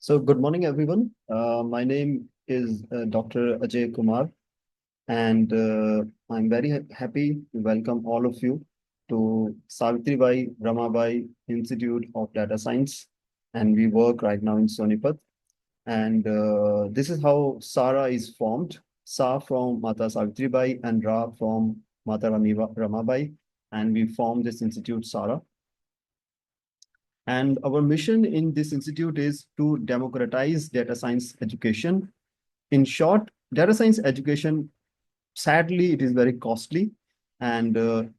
So, good morning, everyone. My name is Dr. Ajay Kumar, and I'm very happy to welcome all of you to Savitribai Ramabai Institute of Data Science. And we work right now in Sonipat. And this is how SARA is formed. Sa from Mata Savitribai and Ra from Mata Ramabai. And we formed this institute, SARA. And our mission in this institute is to democratize data science education. In short, data science education, sadly, it is very costly. And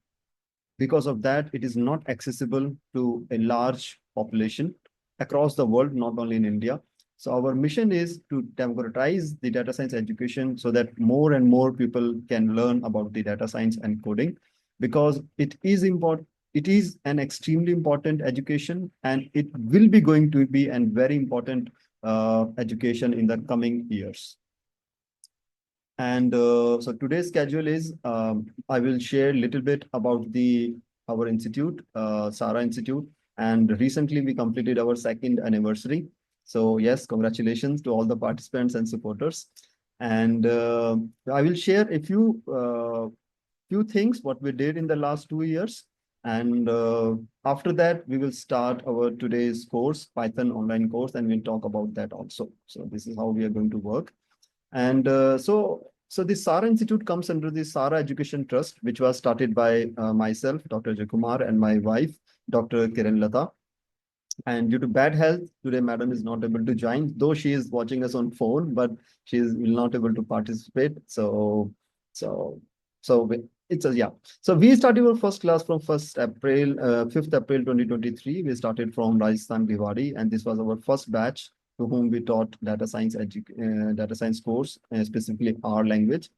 because of that, it is not accessible to a large population across the world, not only in India. So our mission is to democratize the data science education so that more and more people can learn about the data science and coding, because it is important. It is an extremely important education, and it will be going to be a very important education in the coming years. And so today's schedule is I will share a little bit about our institute, SARA Institute, and recently we completed our second anniversary. So yes, congratulations to all the participants and supporters. And I will share a few things what we did in the last 2 years. And after that, we will start our today's course, Python online course, and we'll talk about that also. So this is how we are going to work. And so the SARA Institute comes under the SARA Education Trust, which was started by myself, Dr. Ajay Kumar, and my wife, Dr. Kiran Lata. And due to bad health, today madam is not able to join, though she is watching us on phone, but she is not able to participate. So, it's a, yeah. So we started our first class from 5th April 2023. We started from Rajasthan, Bhiwadi, and this was our first batch to whom we taught data science course, specifically R language.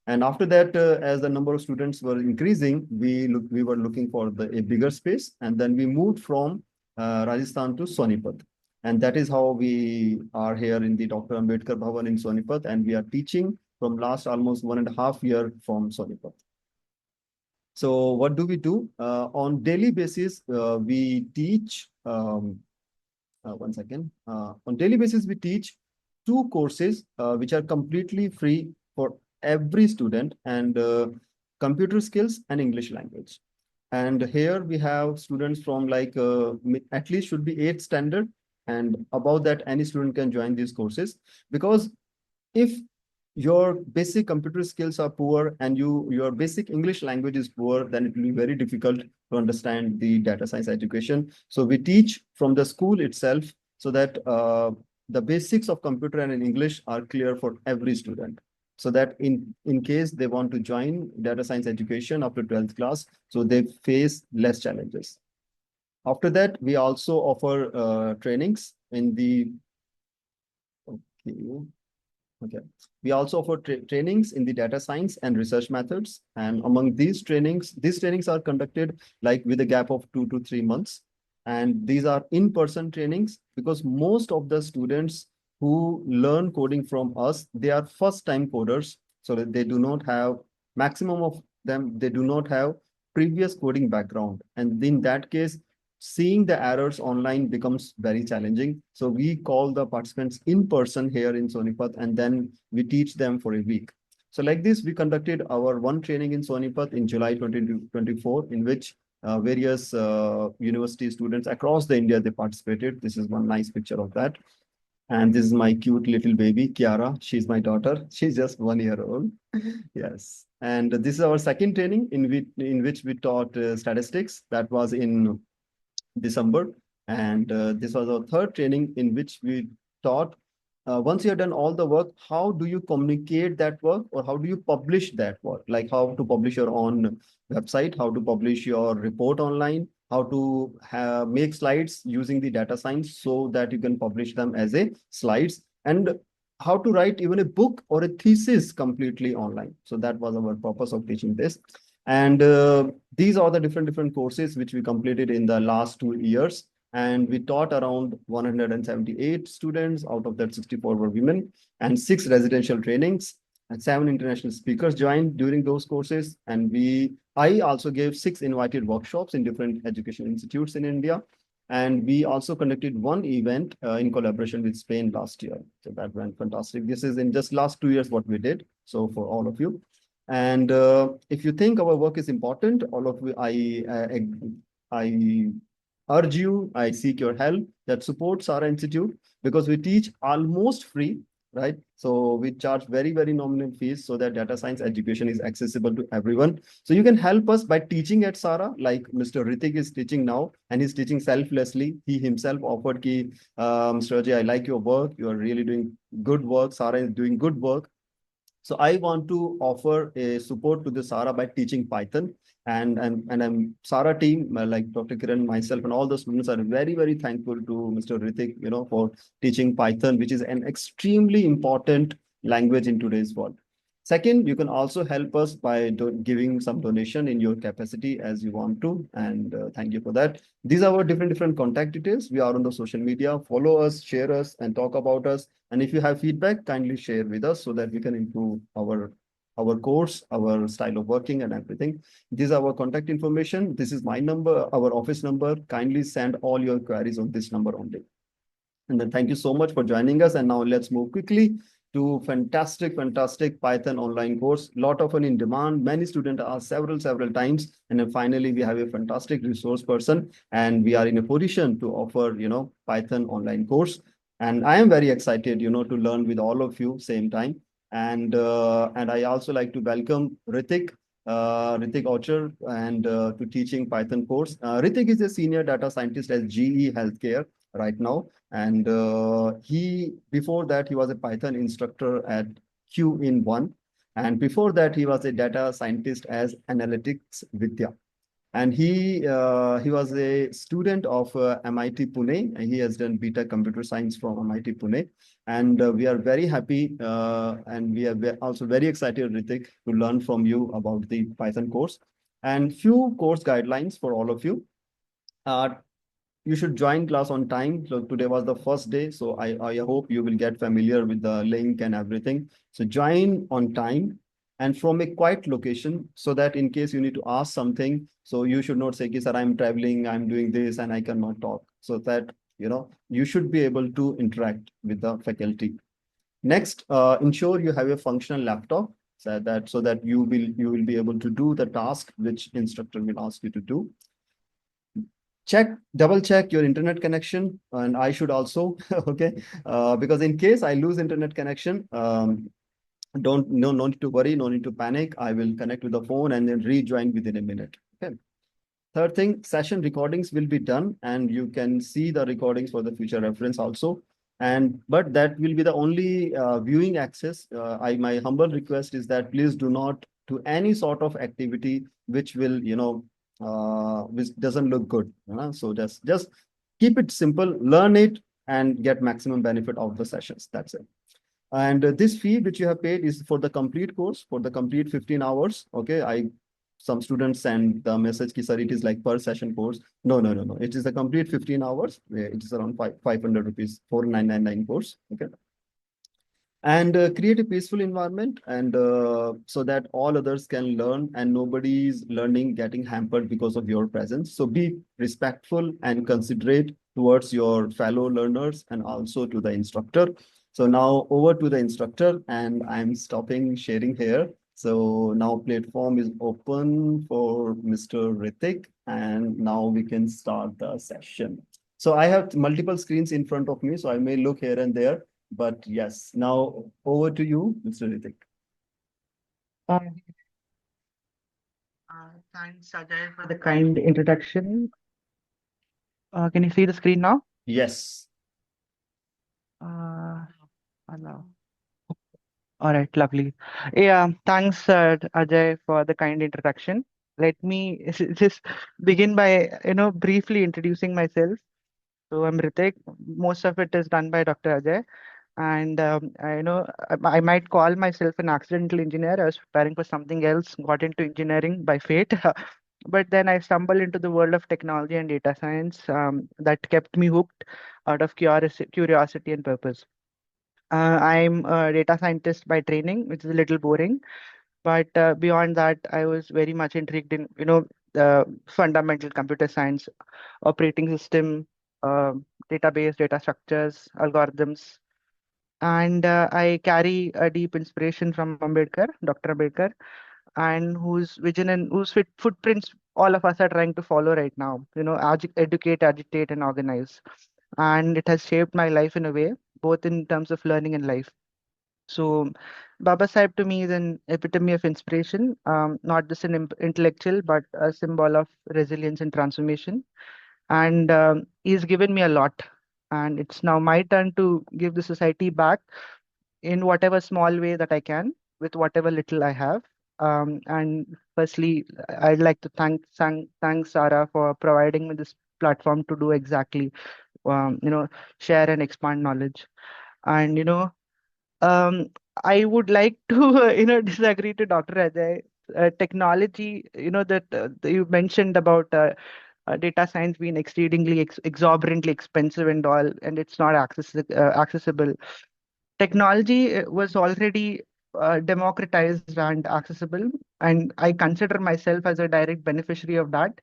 And after that, as the number of students were increasing, we were looking for a bigger space, and then we moved from Rajasthan to Sonipat. And that is how we are here in the Dr. Ambedkar Bhavan in Sonipat, and we are teaching from last almost 1.5 years from Sonipat. So what do we do? On daily basis, we teach, one second. On daily basis, we teach 2 courses which are completely free for every student, and computer skills and English language. And here we have students from like at least should be 8th standard, and above that any student can join these courses, because if your basic computer skills are poor and your basic English language is poor, then it will be very difficult to understand the data science education. So we teach from the school itself, so that the basics of computer and English are clear for every student, so that in case they want to join data science education after 12th class, so they face less challenges. After that, we also offer trainings in the okay. We also offer trainings in the data science and research methods. And among these trainings are conducted like with a gap of 2 to 3 months. And these are in-person trainings, because most of the students who learn coding from us, they are first-time coders. So that they do not have, maximum of them, they do not have previous coding background. And in that case, seeing the errors online becomes very challenging. So we call the participants in person here in Sonipat, and then we teach them for a week. So like this, we conducted our one training in Sonipat in July 2024, in which various university students across the India, they participated. This is one nice picture of that. And this is my cute little baby, Kiara. She's my daughter. She's just 1 year old. Yes. And this is our second training in which we taught statistics. That was in December. And this was our third training in which we taught, once you have done all the work, how do you communicate that work, or how do you publish that work? Like how to publish your own website, how to publish your report online, how to make slides using the data science so that you can publish them as a slides, and how to write even a book or a thesis completely online. So that was our purpose of teaching this. And these are the different courses which we completed in the last 2 years. And we taught around 178 students. Out of that, 64 were women, and 6 residential trainings, and 7 international speakers joined during those courses. And I also gave 6 invited workshops in different education institutes in India. And we also conducted one event in collaboration with Spain last year. So that went fantastic. This is in just last 2 years what we did. So for all of you. And if you think our work is important, all of you, I urge you, I seek your help that support SARA Institute because we teach almost free, right? So we charge very, very nominal fees so that data science education is accessible to everyone. So you can help us by teaching at SARA, like Mr. Ritik is teaching now, and he's teaching selflessly. He himself offered ki, Mr. Ajay, I like your work. You are really doing good work. SARA is doing good work. So I want to offer a support to the SARA by teaching Python. And I'm SARA team, like Dr. Kiran, myself, and all the students are very, very thankful to Mr. Ritik, for teaching Python, which is an extremely important language in today's world. Second, you can also help us by giving some donation in your capacity as you want to. And thank you for that. These are our different contact details. We are on the social media. Follow us, share us, and talk about us. And if you have feedback, kindly share with us so that we can improve our course, our style of working and everything. This is our contact information. This is my number, our office number. Kindly send all your queries on this number only. And then thank you so much for joining us. And now let's move quickly to fantastic Python online course. Lot of in demand. Many students asked several times. And then finally, we have a fantastic resource person. And we are in a position to offer, Python online course. And I am very excited, to learn with all of you same time. And I also like to welcome Ritik Archer, and to teaching Python course. Ritik is a senior data scientist at GE Healthcare right now. And before that, he was a Python instructor at Q in one. And before that, he was a data scientist as Analytics Vidya. And he was a student of MIT Pune. And he has done BTech Computer Science from MIT Pune. And we are very happy and we are also very excited, Ritik, to learn from you about the Python course. And few course guidelines for all of you. Uh, you should join class on time. So today was the first day. So I hope you will get familiar with the link and everything. So join on time and from a quiet location so that in case you need to ask something, so you should not say, sir, I'm traveling, I'm doing this, and I cannot talk. So that, you should be able to interact with the faculty. Next, ensure you have a functional laptop so that you will be able to do the task which instructor will ask you to do. Double check your internet connection, and I should also, okay, because in case I lose internet connection, no need to worry, no need to panic. I will connect with the phone and then rejoin within a minute. Okay. Third thing, session recordings will be done, and you can see the recordings for the future reference also. But that will be the only viewing access. My humble request is that please do not do any sort of activity which will, which doesn't look good. So just keep it simple, learn it, and get maximum benefit of the sessions. That's it. And this fee which you have paid is for the complete course, for the complete 15 hours. Okay, some students send the message ki, sir, it is like per session course. No. It is the complete 15 hours. It is around 500 rupees, 4999 course. Okay. And create a peaceful environment, and so that all others can learn and nobody's learning getting hampered because of your presence. So be respectful and considerate towards your fellow learners and also to the instructor. So now over to the instructor, and I'm stopping sharing here. So now platform is open for Mr. Ritik, and now we can start the session. So I have multiple screens in front of me, so I may look here and there. But yes, now over to you, Mr. Ritik. Uh, Thanks, Ajay, for the kind introduction. Can you see the screen now? Yes. Uh, Allow. All right, lovely. Yeah, thanks, Ajay, for the kind introduction. Let me just begin by, briefly introducing myself. So I'm Ritik. Most of it is done by Dr. Ajay. And I might call myself an accidental engineer. I was preparing for something else, got into engineering by fate. But then I stumbled into the world of technology and data science that kept me hooked out of curiosity and purpose. I'm a data scientist by training, which is a little boring. But beyond that, I was very much intrigued in, the fundamental computer science, operating system, database, data structures, algorithms. And I carry a deep inspiration from Ambedkar, Dr. Ambedkar, and whose vision and whose footprints all of us are trying to follow right now. Educate, agitate, and organize. And it has shaped my life in a way, both in terms of learning and life. So, Baba Sahib to me is an epitome of inspiration, not just an intellectual, but a symbol of resilience and transformation. And he's given me a lot. And it's now my turn to give the society back in whatever small way that I can, with whatever little I have. And firstly, I'd like to thank SARA for providing me this platform to do exactly, share and expand knowledge. And um, I would like to, disagree to Dr. Ajay. Technology, that you mentioned about data science being exceedingly exorbitantly expensive and all, and it's not accessible. Technology was already democratized and accessible, and I consider myself as a direct beneficiary of that,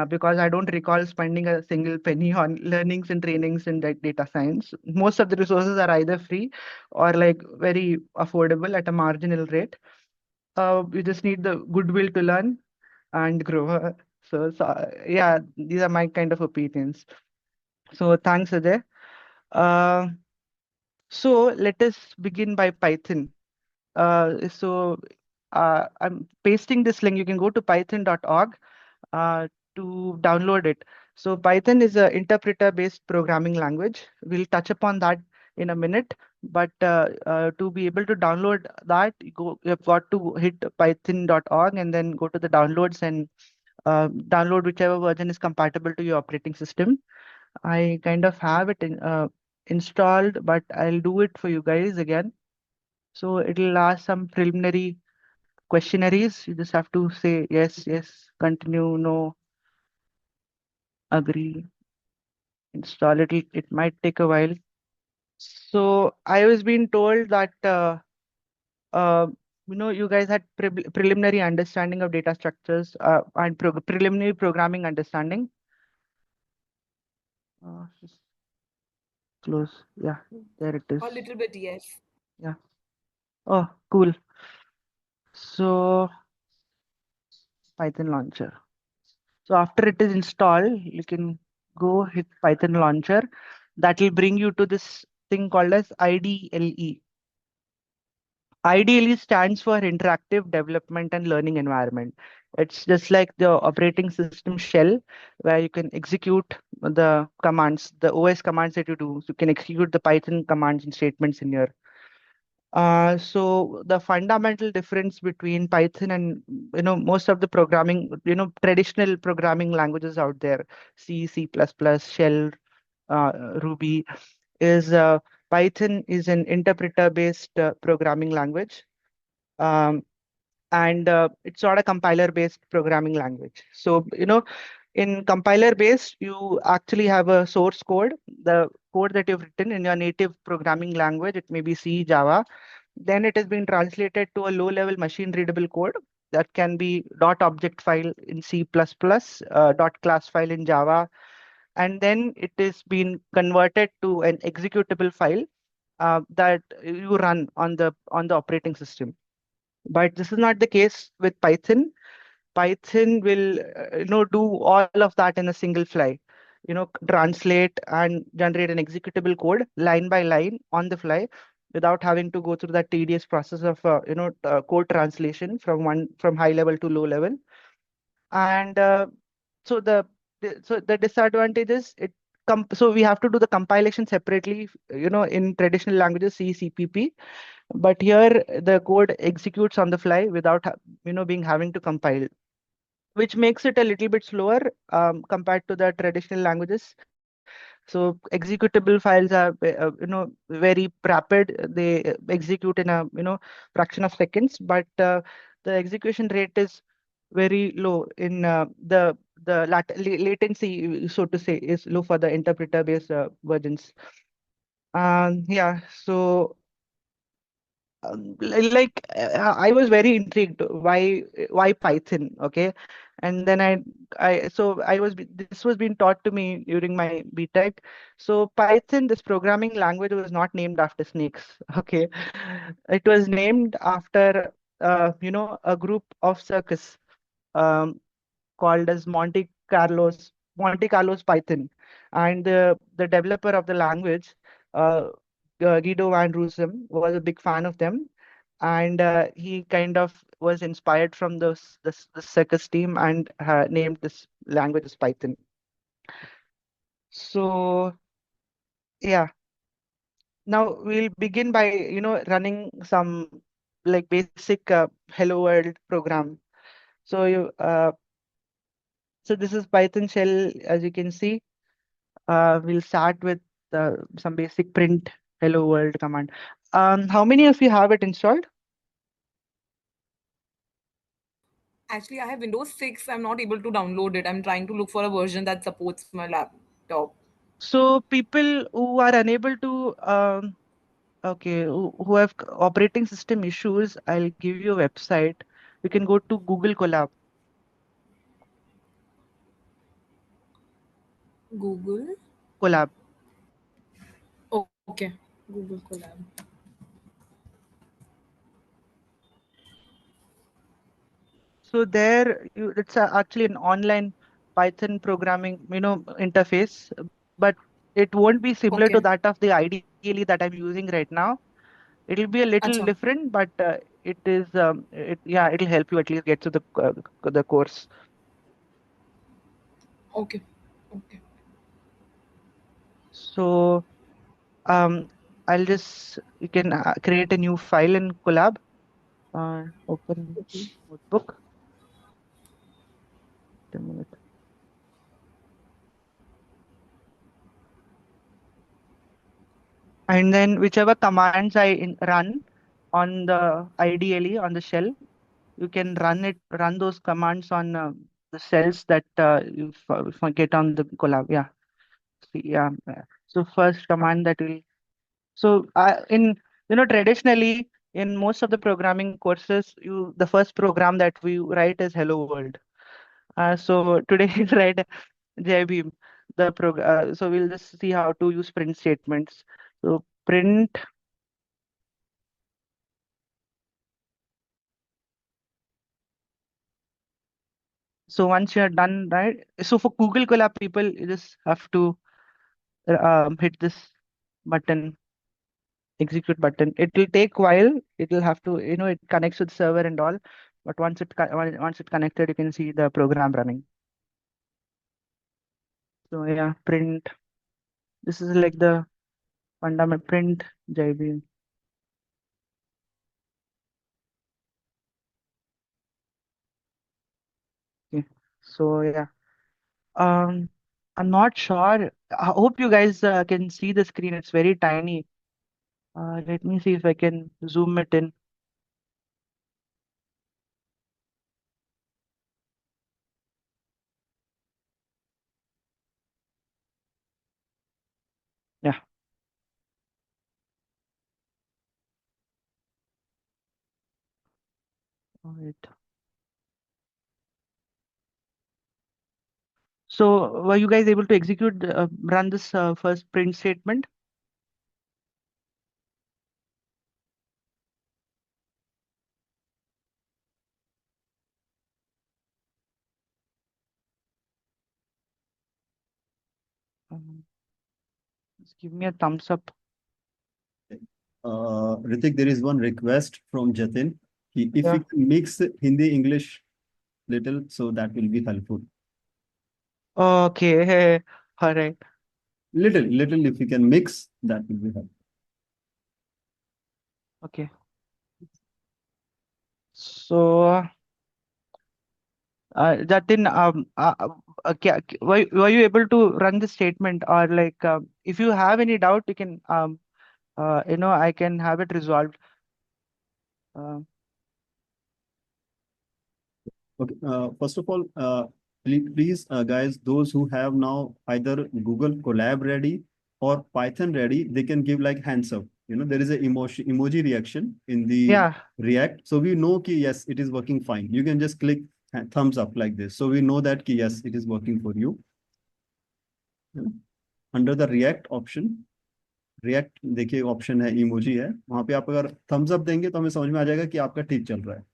because I don't recall spending a single penny on learnings and trainings in data science. Most of the resources are either free or like very affordable at a marginal rate. You just need the goodwill to learn and grow. Yeah, these are my kind of opinions. So thanks, Ajay. Uh, so let us begin by Python. I'm pasting this link. You can go to python.org to download it. So Python is an interpreter-based programming language. We'll touch upon that in a minute. But to be able to download that, you've got to hit python.org and then go to the downloads and download whichever version is compatible to your operating system. I kind of have it installed, but I'll do it for you guys again. So it'll ask some preliminary questionnaires. You just have to say yes, yes, continue, no, agree, install it. It might take a while. So I was being told that uh, you guys had preliminary understanding of data structures and preliminary programming understanding. Just close. Yeah, there it is. A little bit, yes. Yeah. Oh, cool. So Python launcher. So after it is installed, you can go hit Python launcher. That will bring you to this thing called as IDLE. IDLE stands for Interactive Development and Learning Environment. It's just like the operating system shell where you can execute the commands, the OS commands that you do. So you can execute the Python commands and statements in here. So the fundamental difference between Python and most of the programming, traditional programming languages out there, C, C++, Shell, Ruby, is Python is an interpreter-based programming language, um, and it's not a compiler-based programming language. So in compiler-based, you actually have a source code, the code that you've written in your native programming language. It may be C, Java. Then it has been translated to a low-level machine-readable code that can be .object file in C++, .class file in Java, and then it is been converted to an executable file that you run on the operating system. But this is not the case with Python. Python will do all of that in a single fly. Translate and generate an executable code line by line on the fly without having to go through that tedious process of code translation from high level to low level. And so the disadvantage is so we have to do the compilation separately, in traditional languages, C, CPP. But here the code executes on the fly without being having to compile, which makes it a little bit slower compared to the traditional languages. So executable files are very rapid. They execute in a fraction of seconds, but the execution rate is very low in the latency, so to say, is low for the interpreter based versions. Yeah, so I was very intrigued why Python, okay? And then this was being taught to me during my BTech. So Python, this programming language, was not named after snakes, okay? It was named after a group of circus um, called as Monte Carlos Python, and the developer of the language, uh, Guido van Rossum, was a big fan of them, and he kind of was inspired from the circus team and named this language as Python. So yeah, now we'll begin by running some like basic hello world program. So this is Python shell, as you can see. We'll start with some basic print hello world command. How many of you have it installed? Actually, I have Windows 6. I'm not able to download it. I'm trying to look for a version that supports my laptop. So people who are unable to okay, who have operating system issues, I'll give you a website. You can go to Google Google. Colab. Okay. Google Collab. So there, actually an online Python programming, interface, but it won't be similar Okay. to that of the IDE that I'm using right now. It'll be a little Acha. different, but it'll help you at least get to the course. Okay. Okay. So um, you can create a new file in Colab, open Okay. notebook. Wait a minute. And then whichever commands run on the ideally on the shell, you can run those commands on the cells that get on the Colab. Yeah. See, yeah. So first command that will so in traditionally in most of the programming courses, the first program that we write is hello world. So today we'll write JBeam so we'll just see how to use print statements. So print. So once you're done, right? So for Google Colab, people, you just have to hit this button, execute button. It will take while. It will have to, it connects with server and all. But once it's connected, you can see the program running. So yeah, print. This is like the fundamental print JB. Okay. So yeah. Um, I'm not sure. I hope you guys can see the screen. It's very tiny. Let me see if I can zoom it in. Yeah. Wait. So were you guys able to run this first print statement? Um, just give me a thumbs up. Ritik, there is one request from Jatin. If we Yeah. can mix Hindi English little, so that will be helpful. Okay. All right. Little, if we can mix, that will be helpful. Okay. So, Jatin, were you able to run the statement, or like if you have any doubt, you can I can have it resolved. Uh, Okay. First of all, please, guys, those who have now either Google Colab ready or Python ready, they can give like hands up. there is a emoji reaction in the Yeah. React. So we know ki yes, it is working fine. You can just click thumbs up like this. So we know that ki yes, it is working for you. Under the React option, react देखिए option है, emoji है, वहां पे आप अगर Thums up देंगे तो हमें समझ में आ जाएगा कि आपका ठीक चल रहा है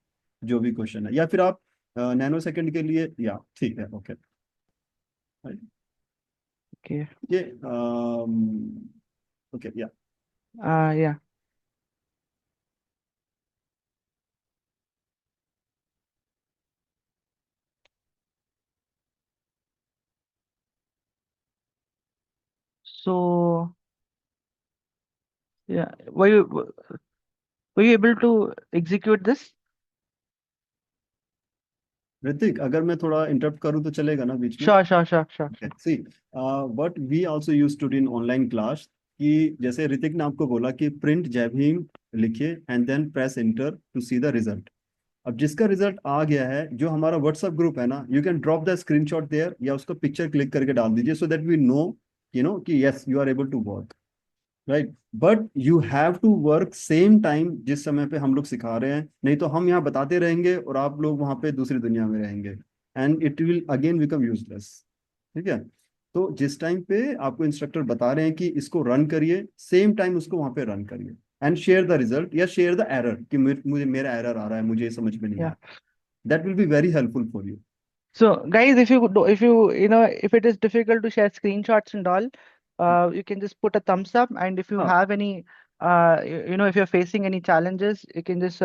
जो भी क्वेश्चन है, या फिर आप नैनो सेकंड के लिए, या ठीक है, ओके Okay. ये ओके या Yeah. So yeah, were you able to execute this? Hrithik, अगर मैं थोड़ा इंटरप्ट करूं तो चलेगा ना बीच में? Sure. Okay. See, what we also used to do in online class, कि जैसे ऋतिक ने आपको बोला कि प्रिंट जय भीम लिखिए and then press enter to see the result. अब जिसका रिजल्ट आ गया है, जो हमारा व्हाट्सएप ग्रुप है ना, you can drop the screenshot there, या उसको पिक्चर क्लिक करके डाल दीजिए, सो दैट वी नो कि yes you are able to work, right. But you have to work same time जिस समय पे हम लोग सिखा रहे हैं, नहीं तो हम यहाँ बताते रहेंगे और आप लोग वहां पे दूसरी दुनिया में रहेंगे, and it will again become useless. ठीक है, तो जिस टाइम पे आपको इंस्ट्रक्टर बता रहे हैं कि इसको रन करिए, सेम टाइम उसको वहां पे रन करिए एंड शेयर द रिजल्ट या शेयर द एरर कि मुझे मेरा एरर आ रहा है, मुझे समझ में नहीं आ Yeah. रहा। That will be very helpful for you. So guys, if it is difficult to share screenshots and all, you can just put a thumbs up, and if you हाँ, have any, if you're facing any challenges, you can just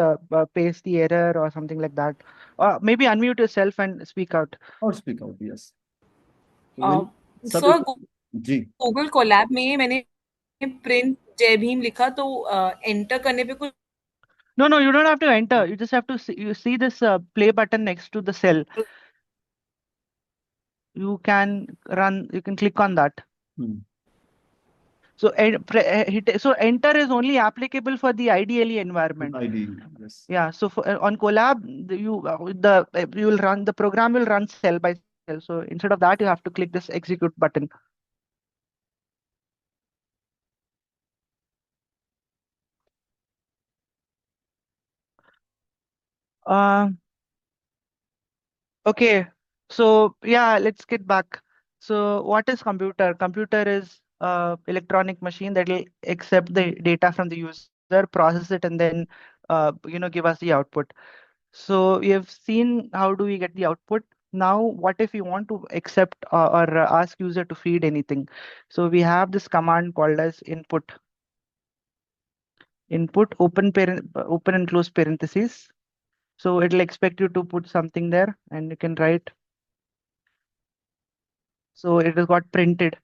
paste the error or something like that, or maybe unmute yourself and speak out. और speak out, yes. सब sir, जी, Google Colab में मैंने print Jai Bhim लिखा तो enter करने पे कुछ No, you don't have to enter. You just have to see this play button next to the cell. You can click on that. So enter is only applicable for the IDLE environment. ID, yes. Yeah. So on Colab, the program will run cell by cell. So instead of that, you have to click this execute button. Okay. So yeah, let's get back. So what is computer? Computer is electronic machine that will accept the data from the user, process it, and then give us the output. So we have seen how do we get the output. Now, what if we want to accept or ask user to feed anything? So we have this command called as input. Input open and close parentheses. So it'll expect you to put something there, and you can write. So it has got printed.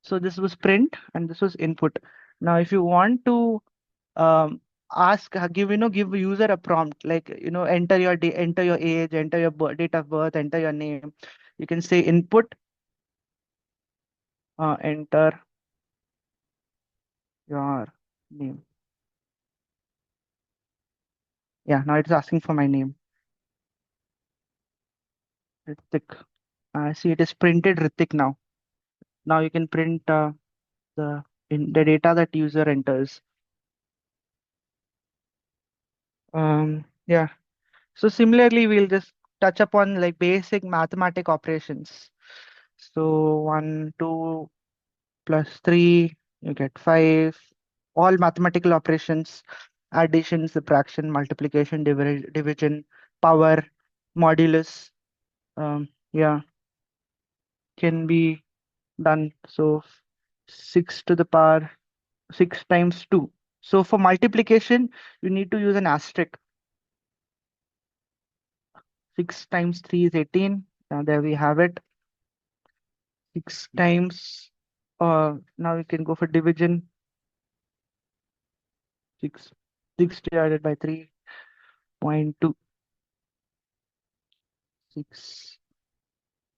So this was print and this was input. Now, if you want to give user a prompt, like enter your age, enter your date of birth, enter your name. You can say input, enter your name. Yeah, now it's asking for my name. Ritik. See, it is printed Ritik now. Now you can print the data that user enters. Yeah. So similarly, we'll just touch upon like basic mathematic operations. So 1, 2 plus 3, you get 5. All mathematical operations, addition, subtraction, multiplication, division, power, modulus, yeah, can be done. So 6 to the power 6 times 2. So for multiplication, you need to use an asterisk. 6 times 3 is 18. There we have it. 6 times, now we can go for division. 6 divided by 3.2. 6.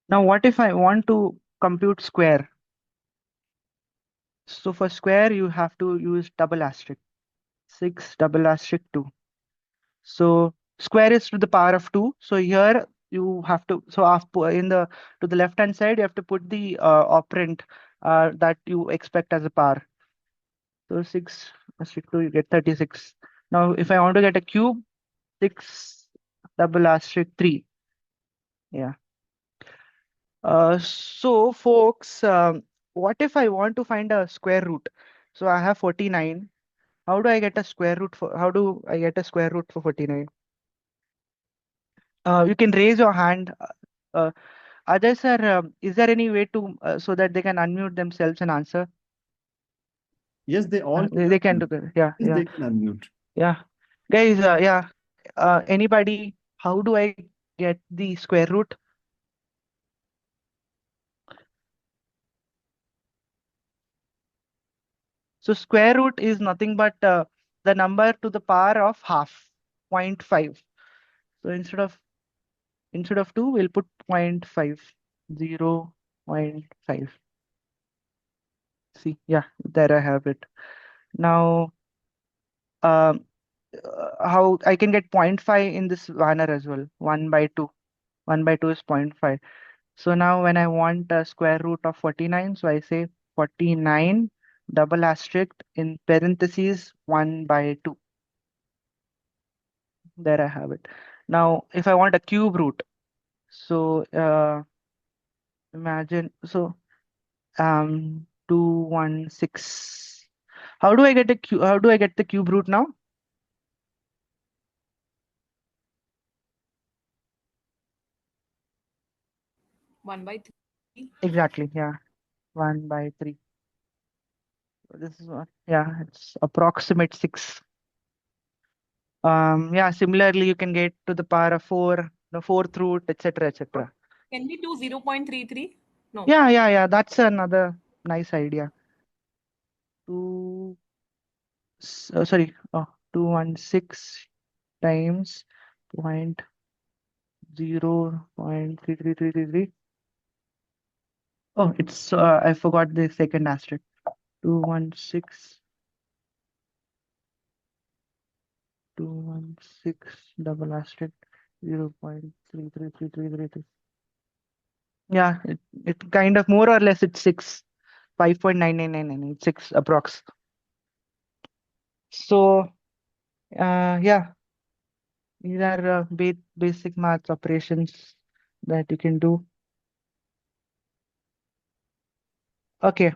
Now what if I want to compute square? So for square, you have to use double asterisk. 6 double asterisk 2. So square is to the power of 2. So here you have to, so after to the left hand side, you have to put the operand that you expect as a power. So 6 asterisk 2, you get 36. Now, if I want to get a cube, 6 double asterisk 3. Yeah. So folks, what if I want to find a square root? So I have 49. How do I get a square root for, how do I get a square root for 49? You can raise your hand. Uh, Ajay sir, is there any way to, so that they can unmute themselves and answer? Yes, they all can They can do unmute. that. Yeah, Yes, yeah, they can unmute. yeah. Guys, yeah. Anybody, how do I get the square root? So square root is nothing but the number to the power of half, 0.5. So instead of 2, we'll put 0.5, 0.5. See, yeah, there I have it. Now, um, how I can get 0.5 in this manner as well, 1 by 2. 1 by 2 is 0.5. So now when I want a square root of 49, so I say 49 double asterisk in parentheses 1 by 2. There I have it. Now, if I want a cube root, so imagine, so 216. How do I get a cube? How do I get the cube root now? 1/3. Exactly, yeah, 1 by 3. This is what, yeah, it's approximate 6. Yeah, similarly, you can get to the power of 4, the fourth root, etc., etc. Can we do 0.33? No. Yeah, that's another nice idea. Sorry, 216 times 0.0.3333. Oh, it's I forgot the second asterisk. 216 double asterisk 0.333333. Yeah, it kind of more or less it's 6, 5.9999, 6 approx. So yeah, these are basic math operations that you can do. Okay.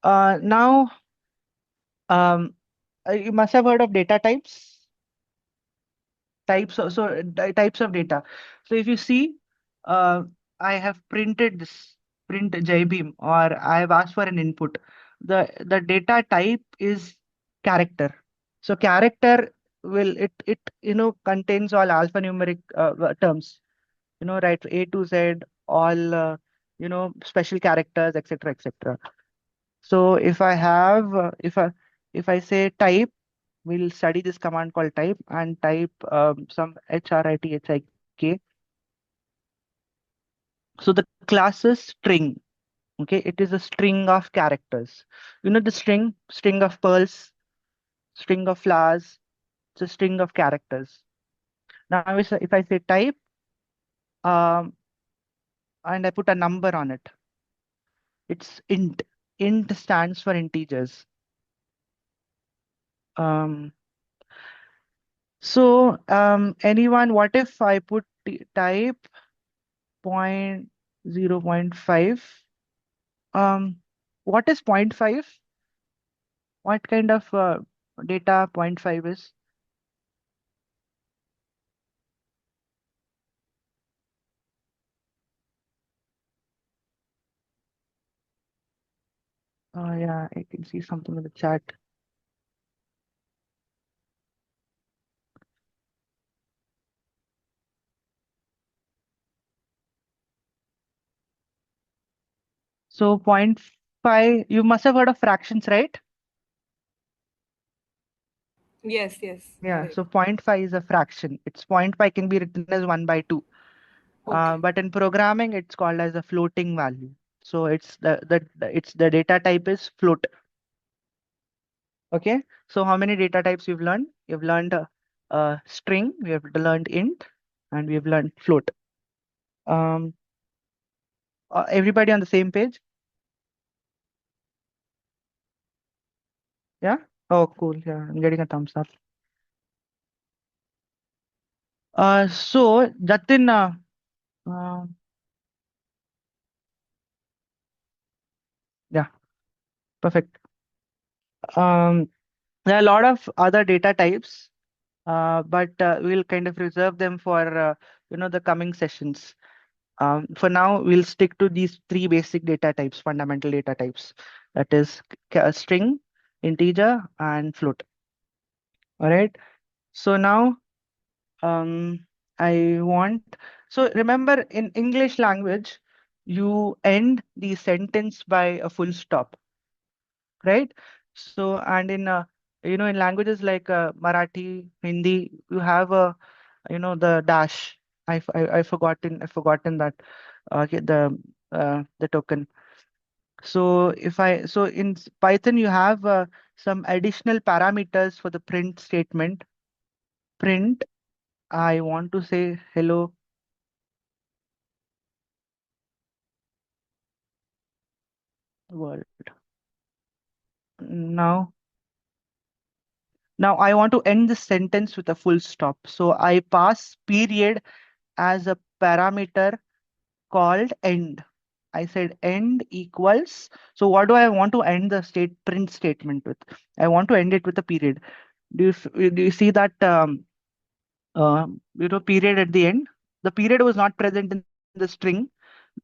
Now you must have heard of data types. Types of data. So if you see, uh, I have printed this print JBeam, or I have asked for an input. The data type is character. So character will it contains all alphanumeric terms. Right, A to Z, all special characters, etc., etc. So if I have if I say type, we'll study this command called type, and type some HRITHIK. So the class is string. Okay, it is a string of characters. The string of pearls, string of flowers. It's a string of characters. Now if I say type, um, and I put a number on it, it's int. Int stands for integers. Um, Anyone, what if I put type 0.5? What is 0.5? What kind of data 0.5 is? Yeah, I can see something in the chat. So 0.5, you must have heard of fractions, right? Yes, Yeah, right. so 0.5 is a fraction. It's 0.5 can be written as 1 by 2. Okay. But in programming, it's called as a floating value. So it's the data type is float. Okay. So how many data types you've learned? You've learned string, we have learned int, and we have learned float. Um, Everybody on the same page? Yeah. Oh, cool. Yeah, I'm getting a thumbs up. So Jatin, uh, yeah, perfect. Um, there are a lot of other data types, but we'll kind of reserve them for the coming sessions. For now, we'll stick to these three basic data types, fundamental data types. That is string, integer, and float. All right. So now, um, I want. So remember, in English language, you end the sentence by a full stop, right? So, and in in languages like Marathi, Hindi, you have a the dash. I forgotten that the token. So in Python you have some additional parameters for the print statement. Print, I want to say hello world. Now now I want to end the sentence with a full stop. So I pass period as a parameter called end. I said end equals. So what do I want to end the print statement with? I want to end it with a period. Do you see that period at the end? The period was not present in the string,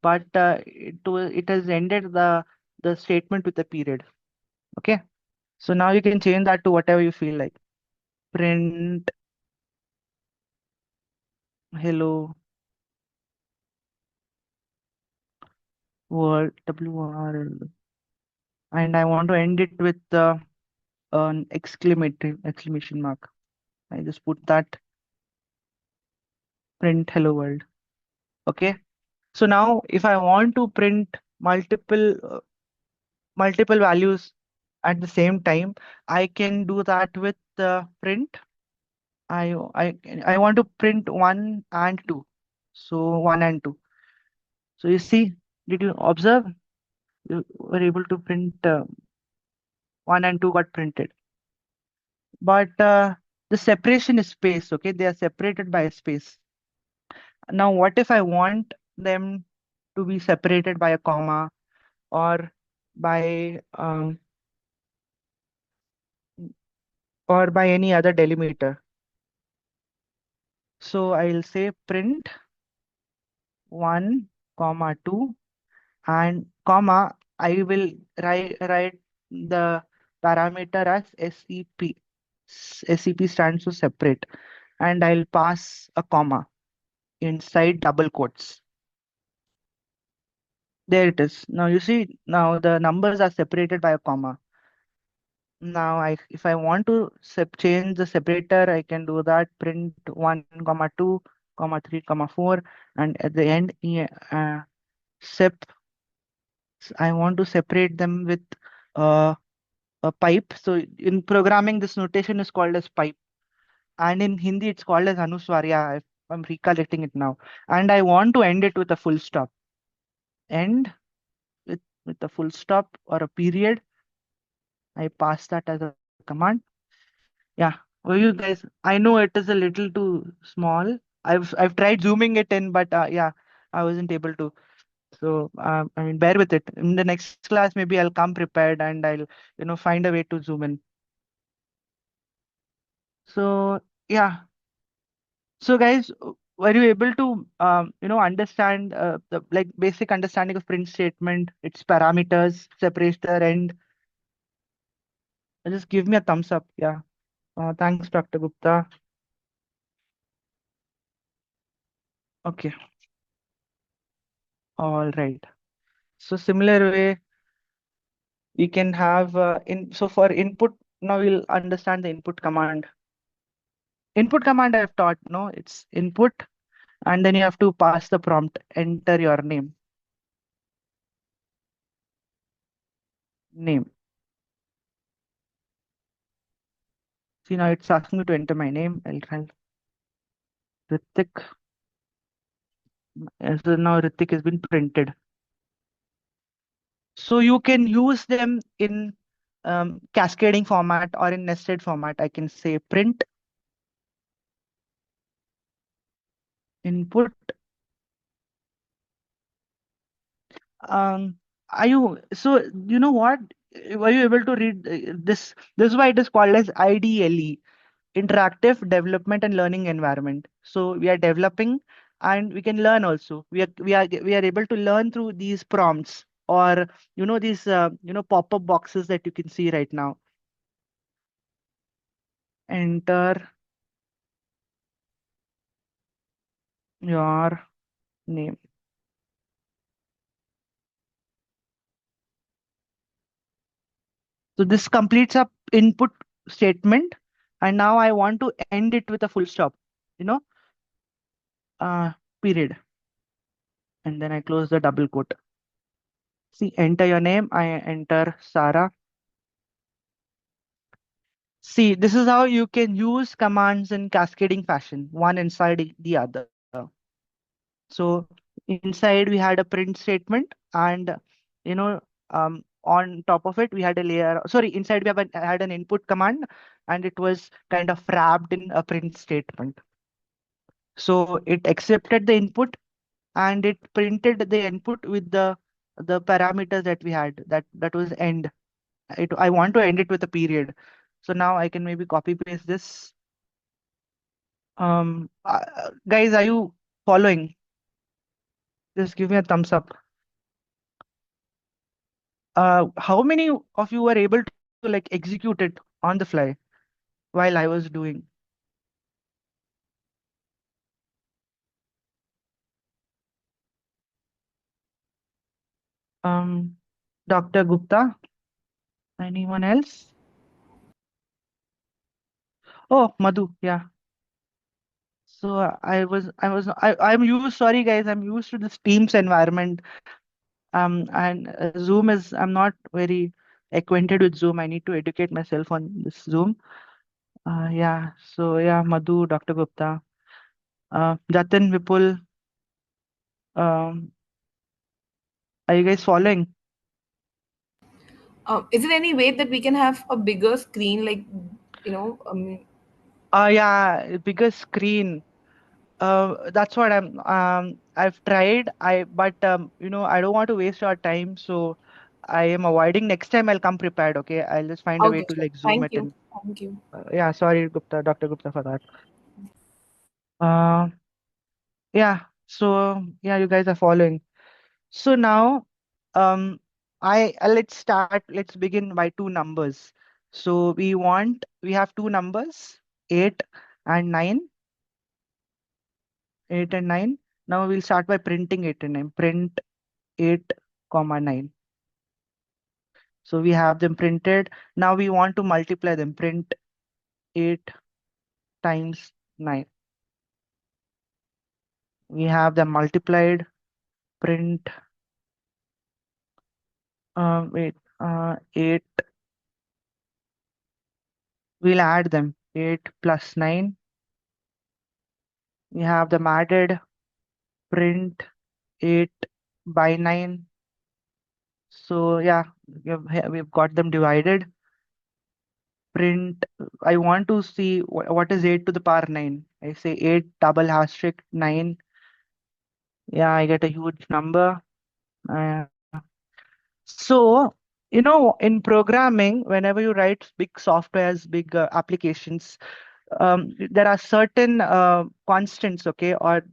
but it has ended the statement with a period. Okay. So now you can change that to whatever you feel like. Print hello world WRL, and I want to end it with an exclamation mark. I just put that print hello world. Okay. So now if I want to print multiple values at the same time, I can do that with print. I want to print 1 and 2. So 1 and 2. So you see, did you observe? You were able to print 1 and 2 got printed. But the separation is space, okay? They are separated by a space. Now, what if I want them to be separated by a comma or by um, or by any other delimiter? So I'll say print 1, comma 2, and comma, I will write the parameter as SEP. SEP stands for separate, and I'll pass a comma inside double quotes. There it is. Now you see, now the numbers are separated by a comma. Now if I want to change the separator, I can do that print 1, comma 2, comma 3, comma 4, and at the end, sep. I want to separate them with uh, a pipe. So in programming, this notation is called as pipe, and in Hindi, it's called as anuswar. Yeah, I'm recollecting it now. And I want to end it with a full stop. End with a full stop or a period. I pass that as a command. Yeah. Well, you guys, I know it is a little too small. I've tried zooming it in, but yeah, I wasn't able to. So I mean, bear with it. In the next class, maybe I'll come prepared and I'll find a way to zoom in. So yeah. So guys, were you able to understand the like basic understanding of print statement, its parameters, separator, end? Just give me a thumbs up. Yeah. Thanks, Dr. Gupta. Okay. All right. So similar way, we can have so for input, now we'll understand the input command. Input command I've taught, no, it's input, and then you have to pass the prompt, enter your name. Name. See, now it's asking me to enter my name. I'll try Ritik. So now Ritik has been printed. So you can use them in cascading format or in nested format, I can say print input. Um, are you so you know what? Were you able to read this? This is why it is called as IDLE, interactive development and learning environment. So we are developing and we can learn also. We are able to learn through these prompts or these pop-up boxes that you can see right now. Enter your name. So this completes a input statement, and now I want to end it with a full stop. You know, uh, period, and then I close the double quote. See, enter your name. I enter SARA. See, this is how you can use commands in cascading fashion, one inside the other. So inside we had a print statement, and you know, on top of it we had a layer. Sorry, inside we had an input command, and it was kind of wrapped in a print statement. So it accepted the input and it printed the input with the parameters that we had. That was end. I want to end it with a period. So now I can maybe copy paste this. Guys, are you following? Just give me a thumbs up. How many of you were able to like execute it on the fly while I was doing? Um, Dr. Gupta, anyone else? Oh, Madhu, yeah. So I'm used, sorry guys, I'm used to this Teams environment. And Zoom is, I'm not very acquainted with Zoom. I need to educate myself on this Zoom. Yeah, so yeah, Madhu, Dr. Gupta, Jatin, Vipul, um, are you guys following? Is there any way that we can have a bigger screen, like, you know, Yeah, bigger screen. That's what I've tried. But I don't want to waste your time, so I am avoiding. Next time I'll come prepared, okay? I'll just find a way okay, to sure. like zoom Thank it you. in. Thank you. Yeah, sorry, Dr. Gupta for that. Uh, yeah, so yeah, you guys are following. So now, um, let's begin by two numbers. So we have two numbers, 8 and 9, 8 and 9. Now we'll start by printing 8 and 9. Print 8, comma 9. So we have them printed. Now we want to multiply them. Print 8 times 9. We have them multiplied. Print, wait, 8. We'll add them. 8 plus 9. We have them added. Print 8 by 9. So yeah, we've got them divided. Print, I want to see what is 8 to the power 9. I say 8 double asterisk 9. Yeah, I get a huge number. Uh, so, in programming, whenever you write big softwares, big applications, there are certain constants, okay, or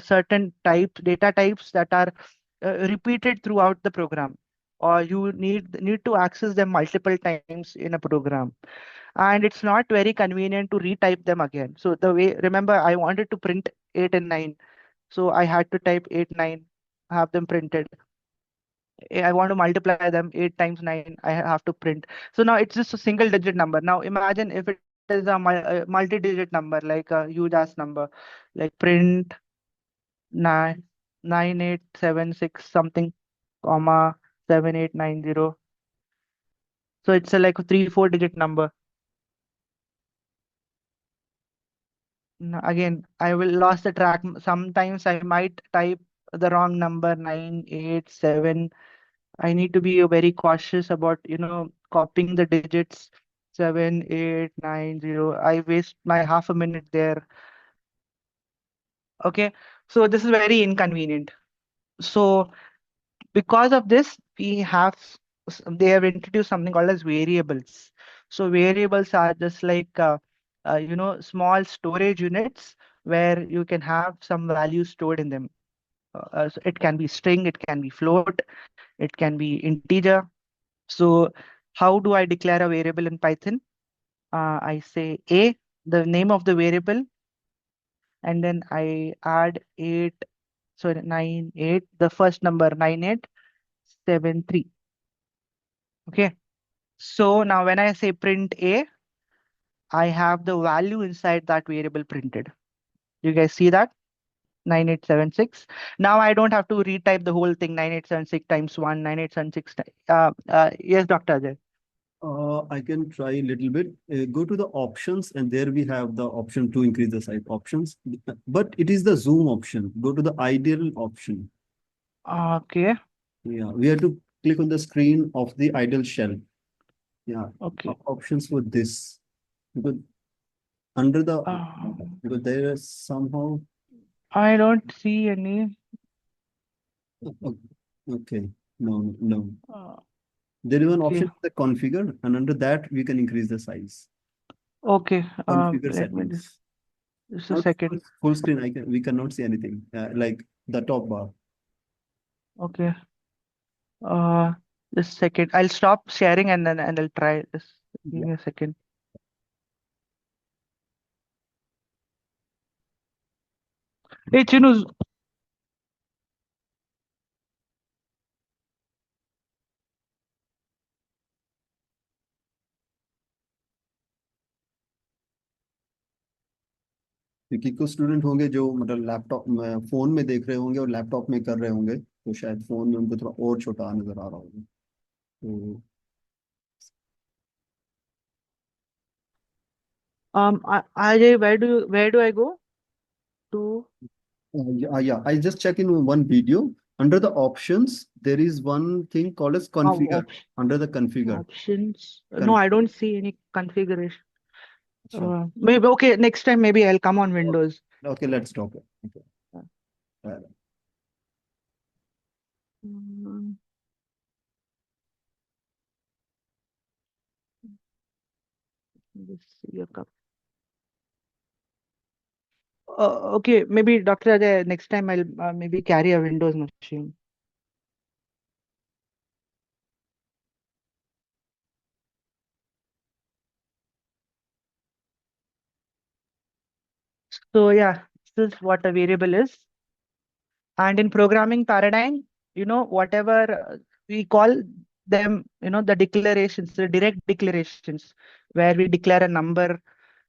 certain data types that are repeated throughout the program, or you need to access them multiple times in a program, and it's not very convenient to retype them again. So remember, I wanted to print 8 and 9, so I had to type 8, 9, have them printed. I want to multiply them 8 times 9. I have to print. So now it's just a single digit number. Now imagine if it is a multi-digit number, like a huge ass number, like print 9, 9876 something, comma 7890. So it's a like a 3-4 digit number. Again, I will lost the track. Sometimes I might type the wrong number, 987. I need to be very cautious about, copying the digits 7890. I waste my half a minute there. Okay, so this is very inconvenient. So because of this, they have introduced something called as variables. So variables are just like small storage units where you can have some value stored in them. So it can be string, it can be float, it can be integer. So how do I declare a variable in Python? I say a, the name of the variable, and then I add 8, so 98, the first number 9873. Okay. So now when I say print a, I have the value inside that variable printed. You guys see that? 9876. Now I don't have to retype the whole thing, 9876 times 1, 9876. Yes, Dr. Ajay. I can try a little bit. Go to the options, and there we have the option to increase the size options. But it is the zoom option. Go to the ideal option. Okay. Yeah, we have to click on the screen of the ideal shell. Yeah, Okay. options for this. Because under the because Um, there is somehow I don't see any. okay. No. Uh, There is an okay. option the configure, and under that we can increase the size. Okay. Configure Let me settings. just a Not second. full screen. We cannot see anything. Like the top bar. Okay. Uh, just a second. I'll stop sharing and I'll try this. Give Yeah. me a second. Hey, Chinu. क्योंकि कुछ student होंगे जो मतलब laptop में phone में देख रहे होंगे और लैपटॉप में कर रहे होंगे, तो शायद फोन में उनको थोड़ा और छोटा नजर आ रहा होगा। तो Ajay, where do I go to? yeah, I just check in one video. Under the options, there is one thing called as configure. Op Under the configure. options. No, Con I don't see any configuration. sure. Maybe okay. Next time, maybe I'll come on Windows. Okay, let's stop it. Okay. Uh, Mm, let's see a couple. Okay, maybe Dr. Ajay, next time I'll maybe carry a Windows machine. So yeah, this is what a variable is. And in programming paradigm, whatever we call them, the declarations, the direct declarations, where we declare a number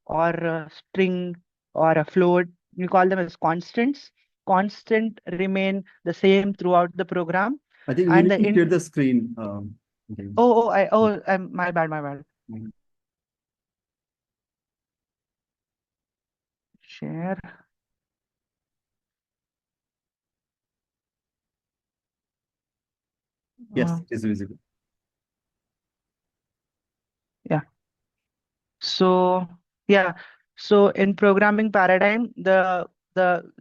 or a string or a float, we call them as constants. Constant remain the same throughout the program. I think we And need the to share the screen. Okay. my bad, my bad. Mhm. Share. Yes, it is visible. Yeah. So yeah, so in programming paradigm, the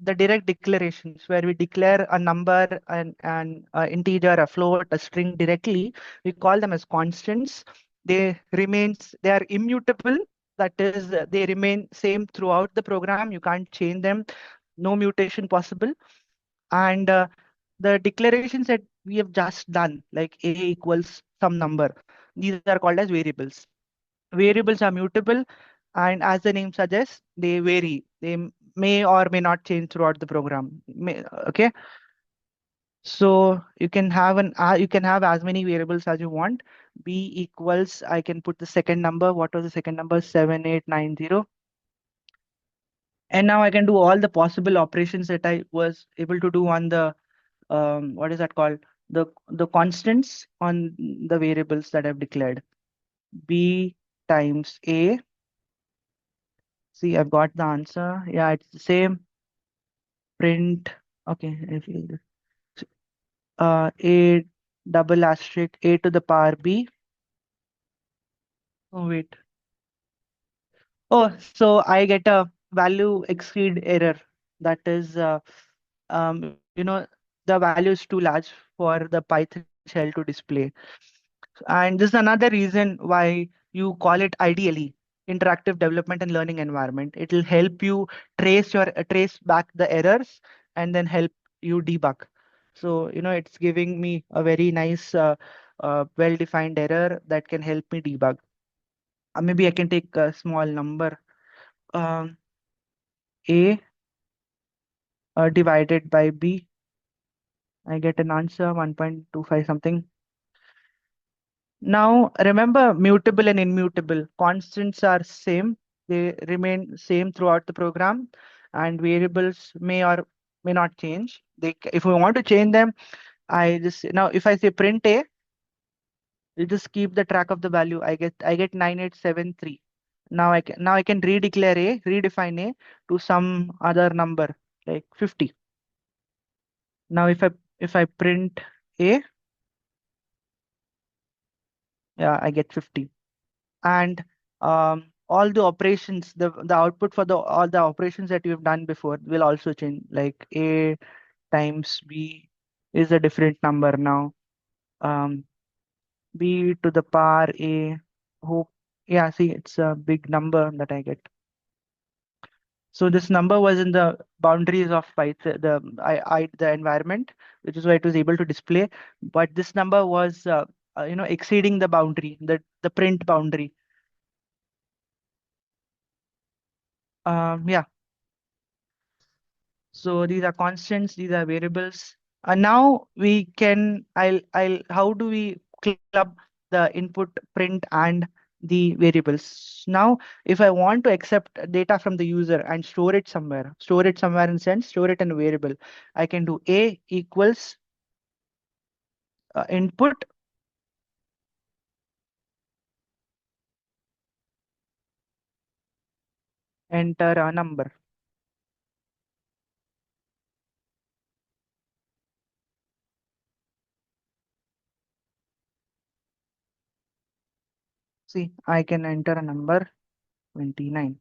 direct declarations where we declare a number and integer, a float, a string directly, we call them as constants. They are immutable. That is, they remain same throughout the program. You can't change them. No mutation possible. And the declarations that we have just done, like a equals some number, these are called as variables. Variables are mutable, and as the name suggests, they vary. They may or may not change throughout the program. Okay, so you can have as many variables as you want. B equals, I can put the second number. What was the second number? 7890. And now I can do all the possible operations that I was able to do on the what is that called? The constants on the variables that I've declared. B times A. See, I've got the answer. Yeah, it's the same. Print. Okay, I feel this. A double asterisk a to the power b. Oh, wait. Oh, so I get a value exceed error. That is, the value is too large for the Python shell to display. And this is another reason why you call it ideally interactive development and learning environment. It will help you trace back the errors and then help you debug. So, it's giving me a very nice, well-defined error that can help me debug. Maybe I can take a small number. Um, A divided by B. I get an answer 1.25 something. Now remember mutable and immutable. Constants are same. They remain same throughout the program, and variables may or may not change. If we want to change them, now if I say print A, you just keep the track of the value. I get 9873. Now I can redefine A to some other number like 50. Now if I print A, yeah, I get 50. And all the operations, the output for all the operations that you've done before will also change. Like A times B is a different number now. Um, B to the power A. Hope, yeah, see, it's a big number that I get. So this number was in the boundaries of Python, the environment, which is why it was able to display. But this number was, exceeding the boundary, the print boundary. Yeah. So these are constants, these are variables. And now how do we club the input, print, and the variables? Now, if I want to accept data from the user and store it somewhere in sense, store it in a variable, I can do A equals input enter a number. See, I can enter a number 29.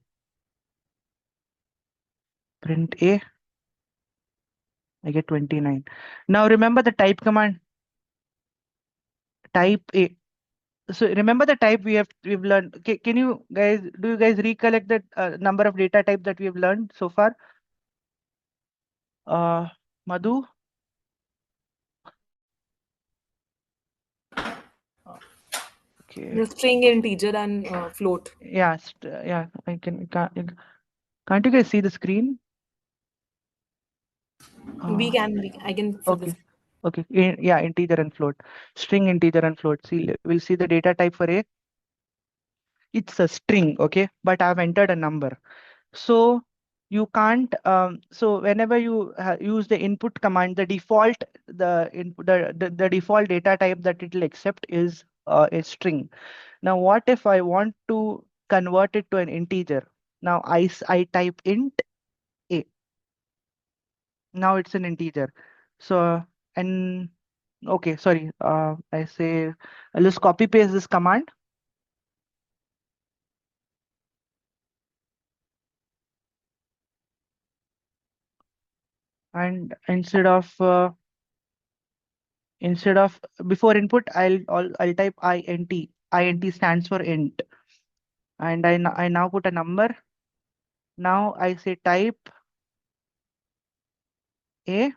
Print A, I get 29. Now remember the type command, type A. So remember the type we've learned. Can do you guys recollect the number of data type that we've learned so far? Madhu? Okay. The string, integer, and float. Yeah, yeah, can't you guys see the screen? I can see this. Okay. Okay. Yeah, integer and float. String, integer, and float. See, we'll see the data type for A. It's a string, okay, but I've entered a number. So you can't, so whenever you use the input command, the default data type that it will accept is a string. Now, what if I want to convert it to an integer? Now I type int A. Now it's an integer. So, and okay, sorry, I'll just copy paste this command. And instead of before input, I'll type int. Int stands for int, and I now put a number. Now I say type A.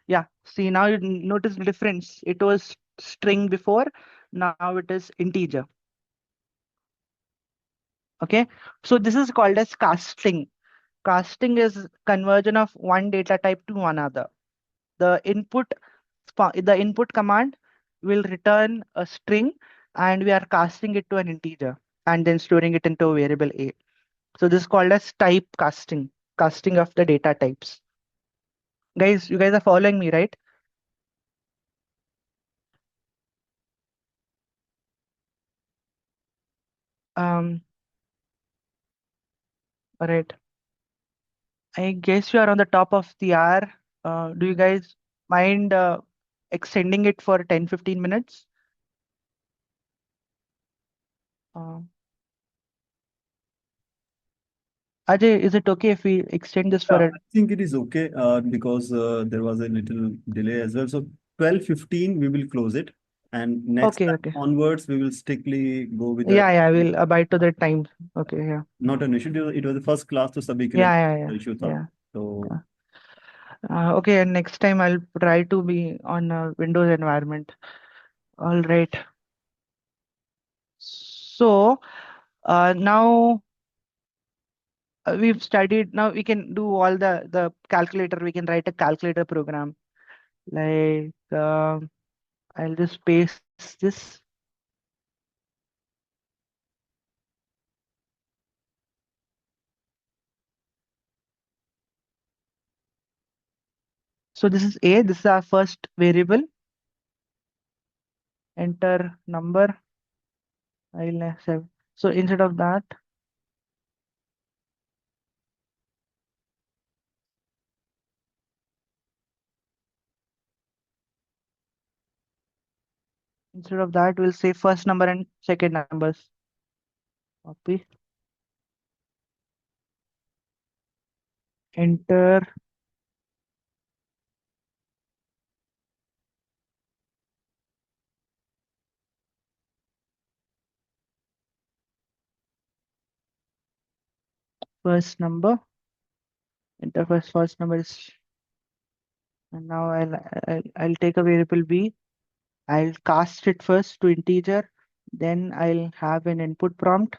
Yeah, see, now you notice the difference. It was string before, now it is integer. Okay, so this is called as casting. Casting is conversion of one data type to another. The input command will return a string, and we are casting it to an integer and then storing it into a variable A. So this is called as type casting, casting of the data types. Guys, you guys are following me, right? All right. I guess you are on the top of the hour. Do you guys mind extending it for 10-15 minutes. Ajay, is it okay if we extend this for Yeah, a... I think it is okay because there was a little delay as well. So 12:15 we will close it, and next Okay, time okay. onwards we will strictly go with the Yeah, we'll abide to the time. Okay, yeah. not an issue. It was the first class to sabhi ke liye Yeah. issue tha. Yeah. So Okay, and next time I'll try to be on a Windows environment. All right. So now we've studied. Now we can do all the calculator. We can write a calculator program. Like I'll just paste this. So this is A. This is our first variable. Enter number. I'll accept. So instead of that, we'll say first number and second numbers. Copy. Enter. First number. Enter first number is, and now I'll take a variable B. I'll cast it first to integer. Then I'll have an input prompt.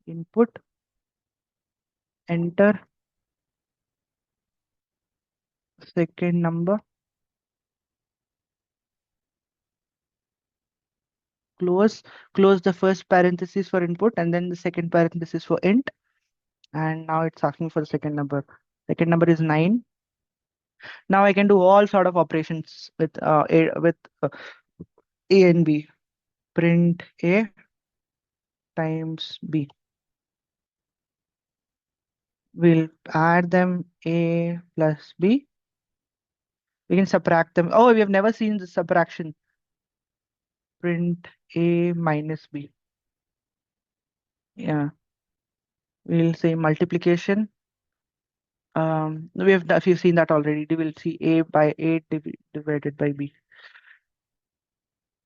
Input. Enter. Second number. Close the first parenthesis for input and then the second parenthesis for int. And now it's asking for the second number. Second number is 9. Now I can do all sort of operations with A and B. Print A times B. We'll add them A plus B. We can subtract them. Oh, we have never seen the subtraction. Print A minus B. Yeah. We'll say multiplication. We've seen that already. We will see A by A divided by B.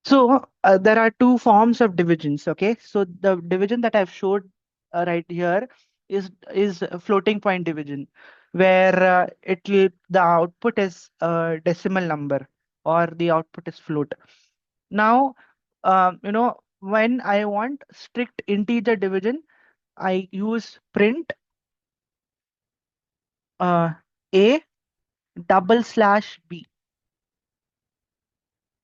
So there are two forms of divisions. Okay, so the division that I've showed right here is a floating point division, where the output is a decimal number or the output is float. Now, when I want strict integer division, I use print A /B.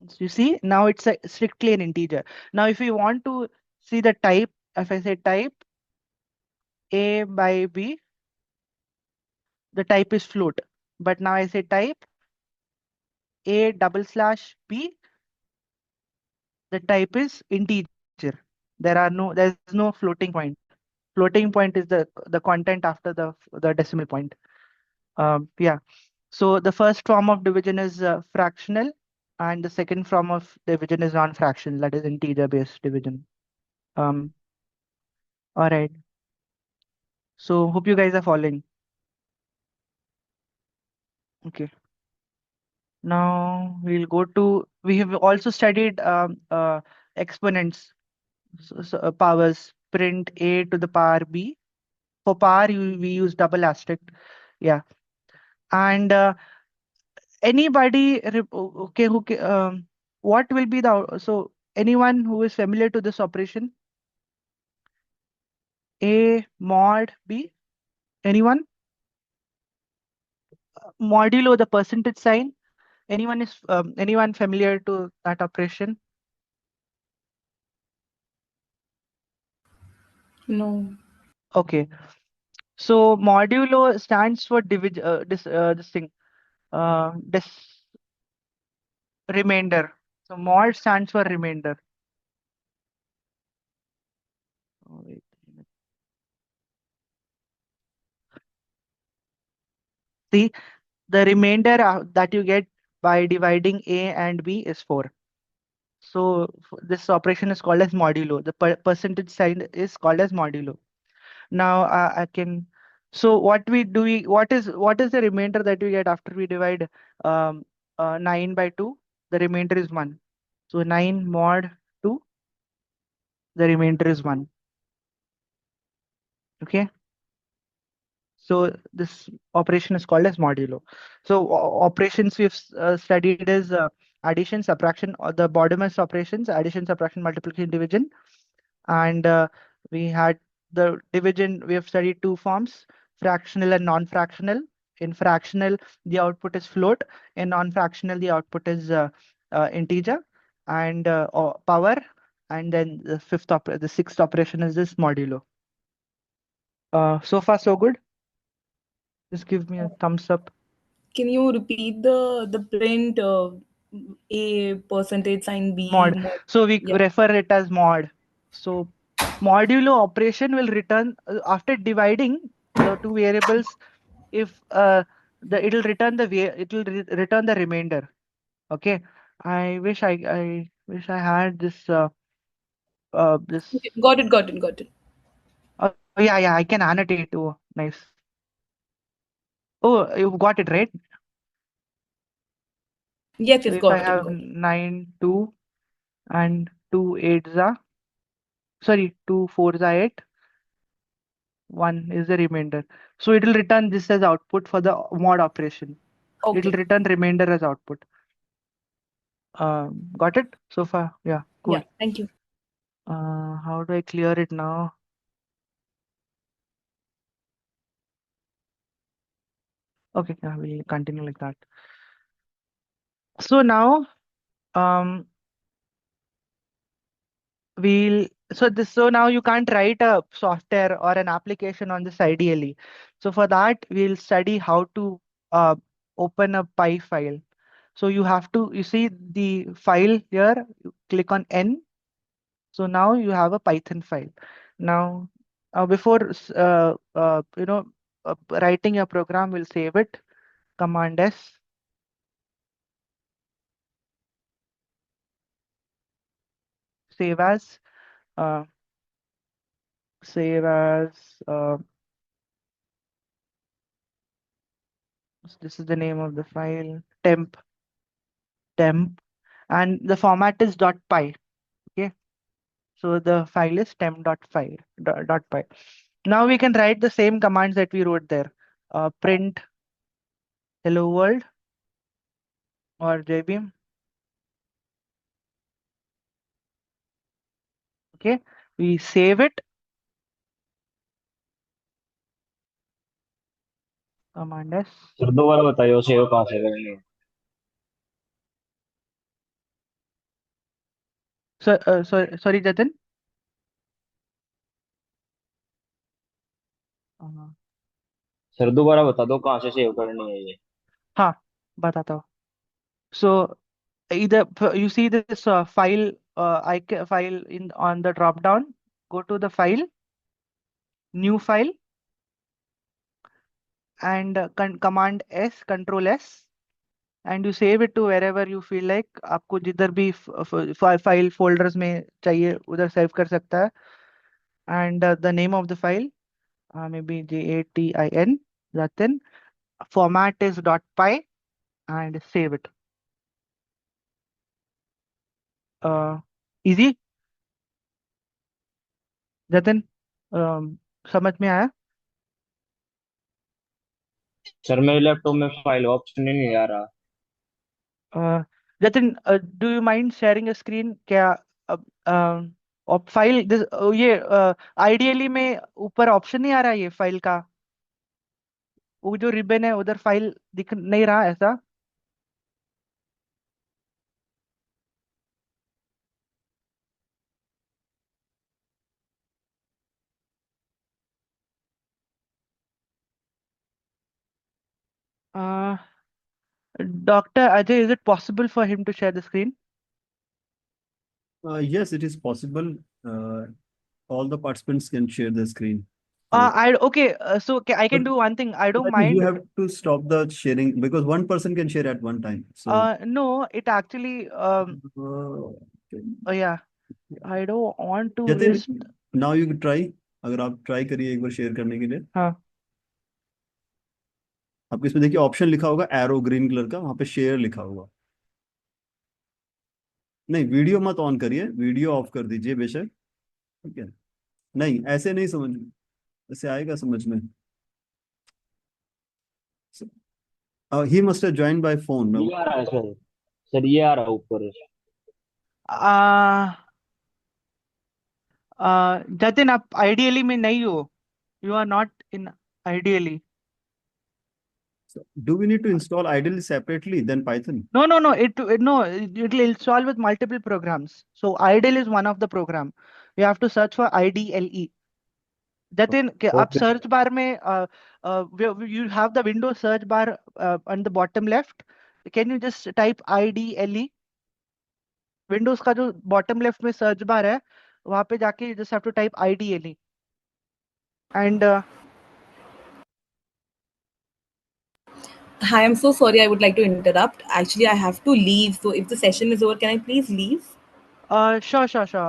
So you see, now it's strictly an integer. Now, if you want to see the type, if I say type A by B, the type is float. But now I say type A/B, the type is integer. There's no floating point. Floating point is the content after the decimal point. Yeah. So the first form of division is fractional, and the second form of division is non-fractional, that is integer-based division. All right. So hope you guys are following. Okay. Now we'll go to, we have also studied exponents, powers, print A to the power B. For power, we use double asterisk. Yeah. And anybody, okay, what will be so anyone who is familiar to this operation? A mod B? Anyone? Modulo the percentage sign. Anyone familiar to that operation? No. Okay. So modulo stands for this thing, this remainder. So mod stands for remainder. Oh, wait. See, the remainder that you get by dividing A and B is 4. So this operation is called as modulo. The percentage sign is called as modulo. Now I can. So what is the remainder that we get after we divide 9 by 2? The remainder is 1. So 9 mod 2, the remainder is 1. Okay. So this operation is called as modulo. So operations we've studied is addition, subtraction, or the bottomless operations, addition, subtraction, multiplication, division. And we had the division, we have studied two forms, fractional and non-fractional. In fractional, the output is float. In non-fractional, the output is integer and or power. And then the sixth operation is this modulo. So far, so good. Just give me a thumbs up. Can you repeat the print A percentage sign B Mod. mod? So we Yeah. refer it as mod. So modulo operation will return after dividing the two variables. If it'll return return the remainder. Okay. I wish I had this. Okay, got it, got it, got it. Oh yeah, I can annotate. Oh, nice. Oh, you've got it right. Yes, So yes, if I got it, have got it. 9 2 and 2 8s are, sorry, 2 4s are 8, 1 is the remainder. So it will return this as output for the mod operation. It will Okay. return remainder as output. Got it so far? Yeah, cool. Yeah, thank you. How do I clear it now? Okay, yeah, we'll continue like that. So now, um, so now you can't write a software or an application on this ideally. So for that, we'll study how to open a Py file. So you see the file here, you click on N. So now you have a Python file. Now, before writing your program, we'll save it. Command S. Save as. Uh, save as. This is the name of the file. Temp, and the format is .py. Okay. So the file is temp.py. .py. Now we can write the same commands that we wrote there. Print hello world or JBeam. Okay, we save it. Command S. Sir दोबारा बताइए save कहाँ से करनी है? Sorry, Jatin. Uh, sir दोबारा बता दो कहाँ से सेव करनी है ये? हाँ, बताता हूँ. So either you see this file file in on the drop down. Go to the file, new file, and command S, Control S, and you save it to wherever you feel like. आपको जिधर भी file folders में चाहिए उधर save कर सकता है. And the name of the file, maybe JATIN. Jatin. Format is .py, and save it. Easy. Jatin, समझ में आया? सर मेरे लैपटॉप में फाइल ऑप्शन ही नहीं आ रहा. Jatin, do you mind sharing a screen? क्या फाइल ये आइडियली में ऊपर ऑप्शन नहीं आ रहा है ये फाइल का, वो जो रिबन है उधर फाइल दिख नहीं रहा ऐसा. Dr. Ajay, is it possible for him to share the screen? Yes, it is possible. All the participants can share the screen. Okay. So I can But do one thing. I don't I think you mind. have to stop the sharing because one person can share at one time. So, No, it actually. okay. Yeah. I don't want to Jatin, risk. now you try. अगर आप try करिए एक बार share करने के लिए, हाँ. आपको इसमें देखिए ऑप्शन लिखा होगा एरो ग्रीन कलर का, वहां पे शेयर लिखा होगा। नहीं, वीडियो मत ऑन करिए, वीडियो ऑफ कर दीजिए बेशक। ठीक है। नहीं, ऐसे नहीं समझ, ऐसे आएगा समझ में। He must have join by phone. ये आ रहा है सर। सर ये आ रहा है ऊपर। Uh, जतिन आप आइडियली में नहीं हो. You are not in ideally. Do we need to install ideally separately than Python? No. It will install with multiple programs. So IDLE is one of the program. You have to search for IDLE. Jatin, आप okay. search bar में you have the Windows search bar on the bottom left. Can you just type IDLE? Windows का जो bottom left में search bar है, वहाँ पे जाके you just have to type IDLE. And Hi, I'm so sorry. I would like to interrupt. Actually, I have to leave. So if the session is over, can I please leave? sure.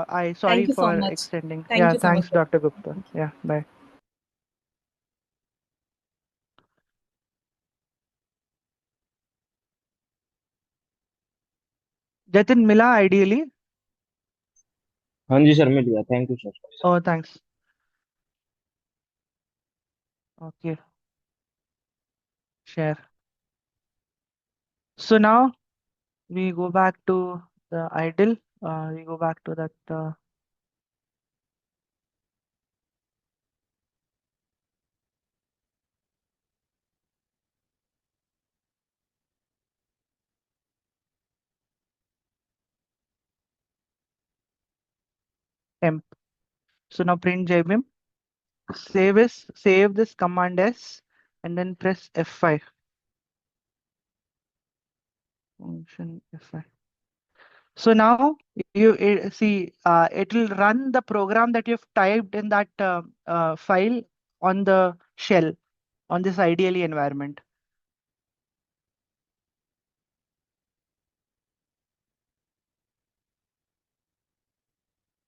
I sorry Thank you so for much. extending. Thank Yeah, you so much, thanks, sir. Dr. Gupta. Yeah, bye. Jatin मिला ideally? हाँ जी sir, मिल गया, thank you sir. Oh, thanks. Okay, share. So now we go back to the idle. We go back to that temp. So now print jbim. Save this command S and then press F5. Function F5. So now see it will run the program that you've typed in that file on the shell on this ideally environment.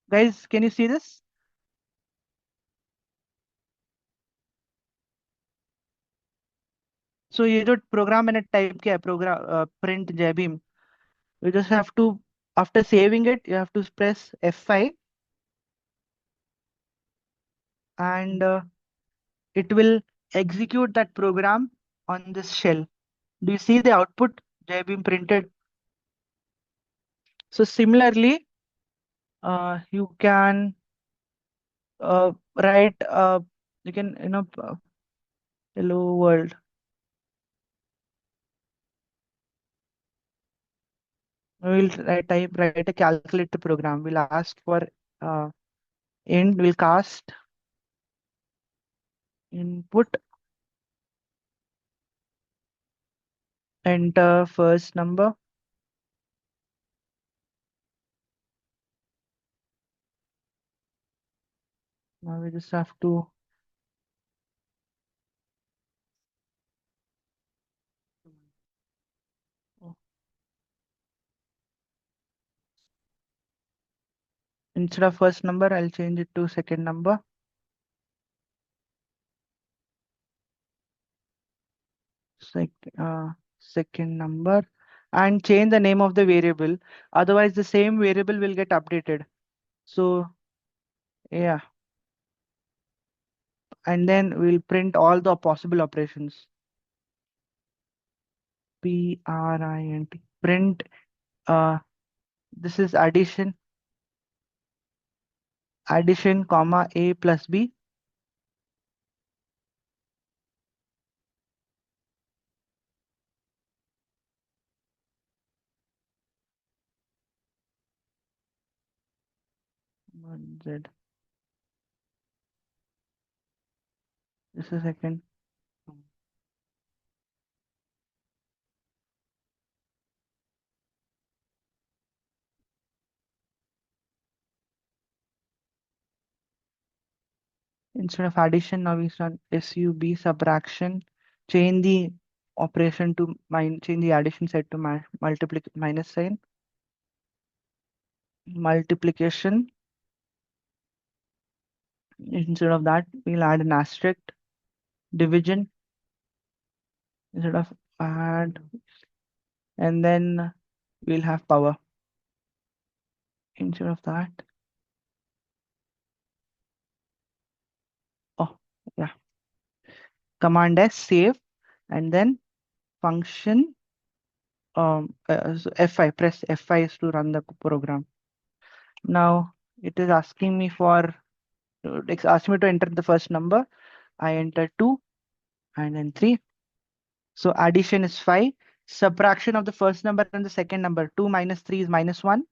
Guys, can you see this? So ये जो program मैंने type किया है program print jbim, you just have to, after saving it, you have to press F5 and it will execute that program on this shell. Do you see the output jbim printed? So similarly, you can write you can hello world. We'll write a calculator program. We'll ask for int. We'll cast input, enter first number. Now we just have to instead of first number, I'll change it to second number. Second number and change the name of the variable. Otherwise, the same variable will get updated. So yeah, and then we'll print all the possible operations. Print print. This is addition comma a plus b. Z. This is second. Instead of addition, now we run sub subtraction. Change the operation to change the addition set to minus sign. Multiplication. Instead of that, we'll add an asterisk. Division. Instead of add, and then we'll have power. Instead of that. Oh, yeah. Command S, save, and then function so F5, press F5 is to run the program. Now it is asking me for, it's asking me to enter the first number. I enter 2 and then 3. So addition is 5. Subtraction of the first number and the second number, 2 minus 3 is -1.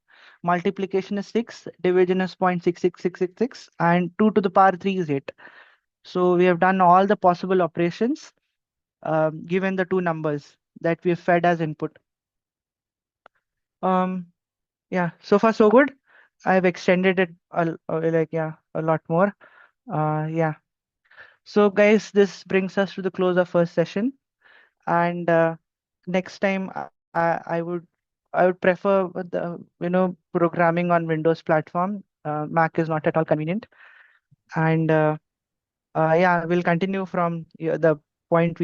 Multiplication is 6. Division is 0.66666. And 2 to the power 3 is 8. So we have done all the possible operations given the two numbers that we have fed as input. Yeah, so far so good. I've extended it a lot more. Yeah. So guys, this brings us to the close of first session. And next time I would prefer the programming on Windows platform. Mac is not at all convenient. And yeah, we'll continue from the point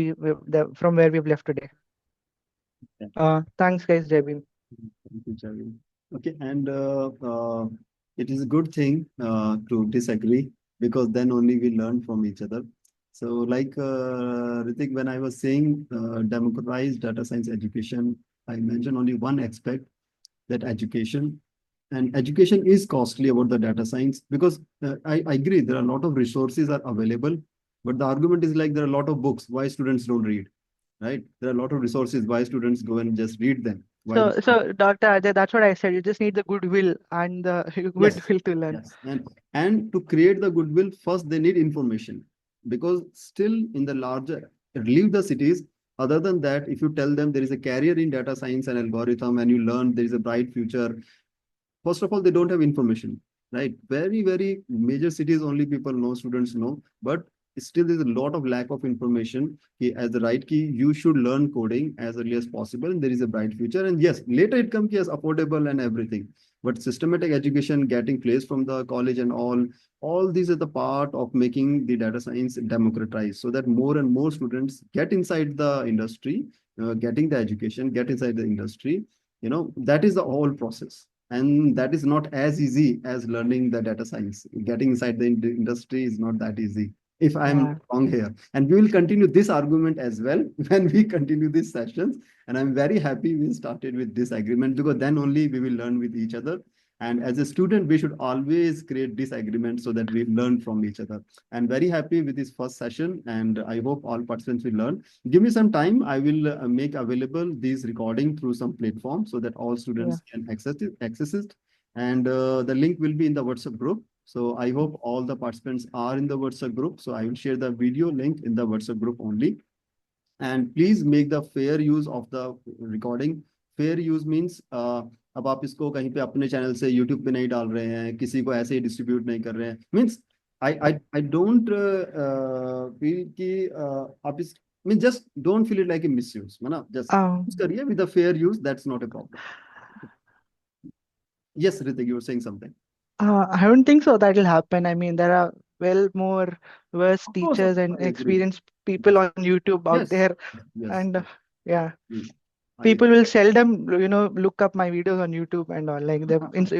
from where we've left today. Thanks guys, Jai. Thank you, Javin. Okay, and it is a good thing to disagree because then only we learn from each other. So, like Ritik, when I was saying democratized data science education, I mentioned only one aspect, that education. And education is costly about the data science because I agree there are a lot of resources are available, but the argument is like there are a lot of books. Why students don't read, right? There are a lot of resources. Why students go and just read them? So Dr. Ajay, that's what I said. You just need the goodwill and the goodwill to learn. Yes, and to create the goodwill, first they need information, because still in the larger, leave the cities. Other than that, if you tell them there is a career in data science and algorithm and you learn there is a bright future, first of all, they don't have information, right? Very, very major cities, only people know, students know, but still there's a lot of lack of information. As the right key, you should learn coding as early as possible, and there is a bright future. And yes, later it comes as affordable and everything. But systematic education, getting placed from the college and all these are the part of making the data science democratized, so that more and more students get inside the industry, getting the education, get inside the industry. That is the whole process. And that is not as easy as learning the data science. Getting inside the industry is not that easy, if I'm wrong here. And we will continue this argument as well when we continue these sessions. And I'm very happy we started with this agreement, because then only we will learn with each other. And as a student, we should always create disagreement so that we learn from each other. And very happy with this first session. And I hope all participants will learn. Give me some time. I will make available this recording through some platform so that all students can access it. And the link will be in the WhatsApp group. So I hope all the participants are in the WhatsApp group. So I will share the video link in the WhatsApp group only. And please make the fair use of the recording. Fair use means अब आप इसको कहीं पे अपने channel से YouTube पे नहीं डाल रहे हैं, किसी को ऐसे ही डिस्ट्रीब्यूट नहीं कर रहे हैं. मीन्स I don't feel कि आप इस mean just don't feel it like a misuse. Just use करिए with a fair use. That's not a problem. Yes, Ritik, you were saying something. I don't think so that will happen. I mean, there are more versed teachers and experienced people on YouTube out there. And yeah. People will seldom, look up my videos on YouTube and all. Like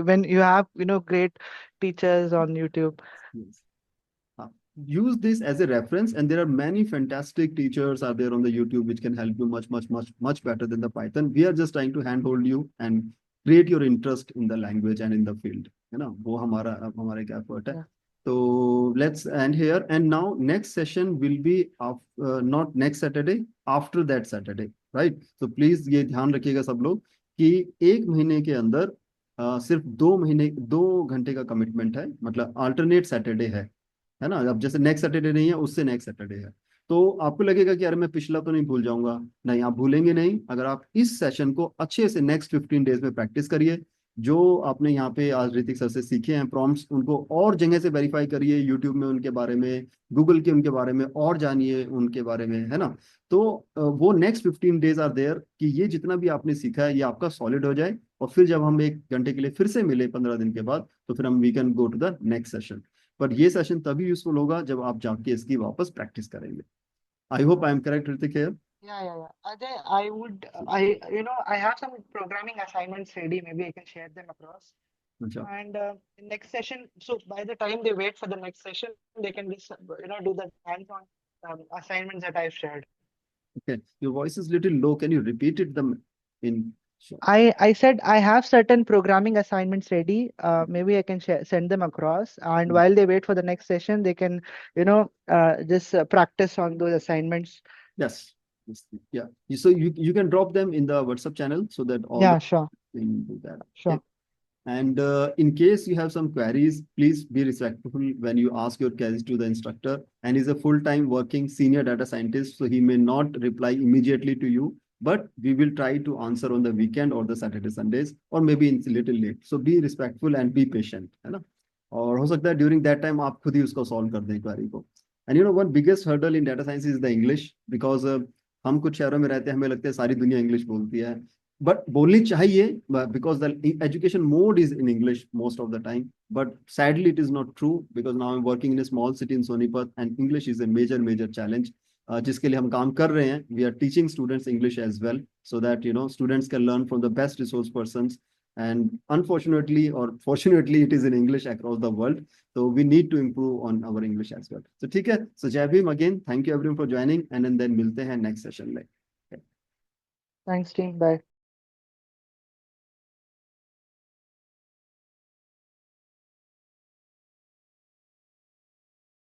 when you have, great teachers on YouTube. Yes. Use this as a reference, and there are many fantastic teachers out there on the YouTube which can help you much better than the Python. We are just trying to handhold you and create your interest in the language and in the field. वो हमारा effort है. So let's end here. And now next session will be not next Saturday, after that Saturday, right? So please ये ध्यान रखिएगा सब लोग कि 1 महीने के अंदर सिर्फ 2 घंटे का कमिटमेंट है, मतलब अल्टरनेट सैटरडे है ना. अब जैसे नेक्स्ट सैटरडे नहीं है, उससे नेक्स्ट सैटरडे है. तो आपको लगेगा कि यार मैं पिछला तो नहीं भूल जाऊंगा. नहीं, आप भूलेंगे नहीं. अगर आप इस सेशन को अच्छे से नेक्स्ट 15 डेज में प्रैक्टिस करिए, जो आपने यहाँ पे आज ऋतिक सर से सीखे हैं प्रॉम्प्ट्स, उनको और जगह से वेरीफाई करिए, यूट्यूब में उनके बारे में, गूगल के उनके बारे में और जानिए उनके बारे में, है ना। तो वो नेक्स्ट 15 days आर देयर कि ये जितना भी आपने सीखा है ये आपका सॉलिड हो जाए, और फिर जब हम 1 घंटे के लिए फिर से मिले 15 दिन के बाद, तो फिर हम we can go to the next session. पर ये सेशन तभी यूजफुल होगा जब आप जाके इसकी वापस प्रैक्टिस करेंगे। I hope I am correct Hrithik here. Yeah. Ajay, I have some programming assignments ready. Maybe I can share them across. अच्छा, And in next session, so by the time they wait for the next session, they can just, do the hands-on assignments that I've shared. okay, your voice is little low, can you repeat it them in sure. I said I have certain programming assignments ready. Maybe I can send them across, and while they wait for the next session, they can, just practice on those assignments. Yes. Yeah. So you can drop them in the WhatsApp channel so that all Yeah, the sure, can do that. sure. Okay. And in case you have some queries, please be respectful when you ask your queries to the instructor. And he's a full-time working senior data scientist, so he may not reply immediately to you, but we will try to answer on the weekend or the Saturday, Sundays, or maybe it's a little late. So be respectful and be patient, है ना। और हो सकता है during that time आप खुद ही उसको solve कर दें query को। And one biggest hurdle in data science is the English, because हम कुछ शहरों में रहते हैं, हमें लगता है सारी दुनिया इंग्लिश बोलती है, बट बोलनी चाहिए, because the education mode is in English most of the time. But sadly it is not true, because now I'm working in a small city in Sonipat and English is a major challenge, जिसके लिए हम काम कर रहे हैं. We are teaching students English as well, so that students can learn from the best resource persons. And unfortunately or fortunately it is in English across the world, so we need to improve on our English as well. So ठीक है, so Jai Bhim again, thank you everyone for joining, and then मिलते हैं next session में. Thanks, team. Bye.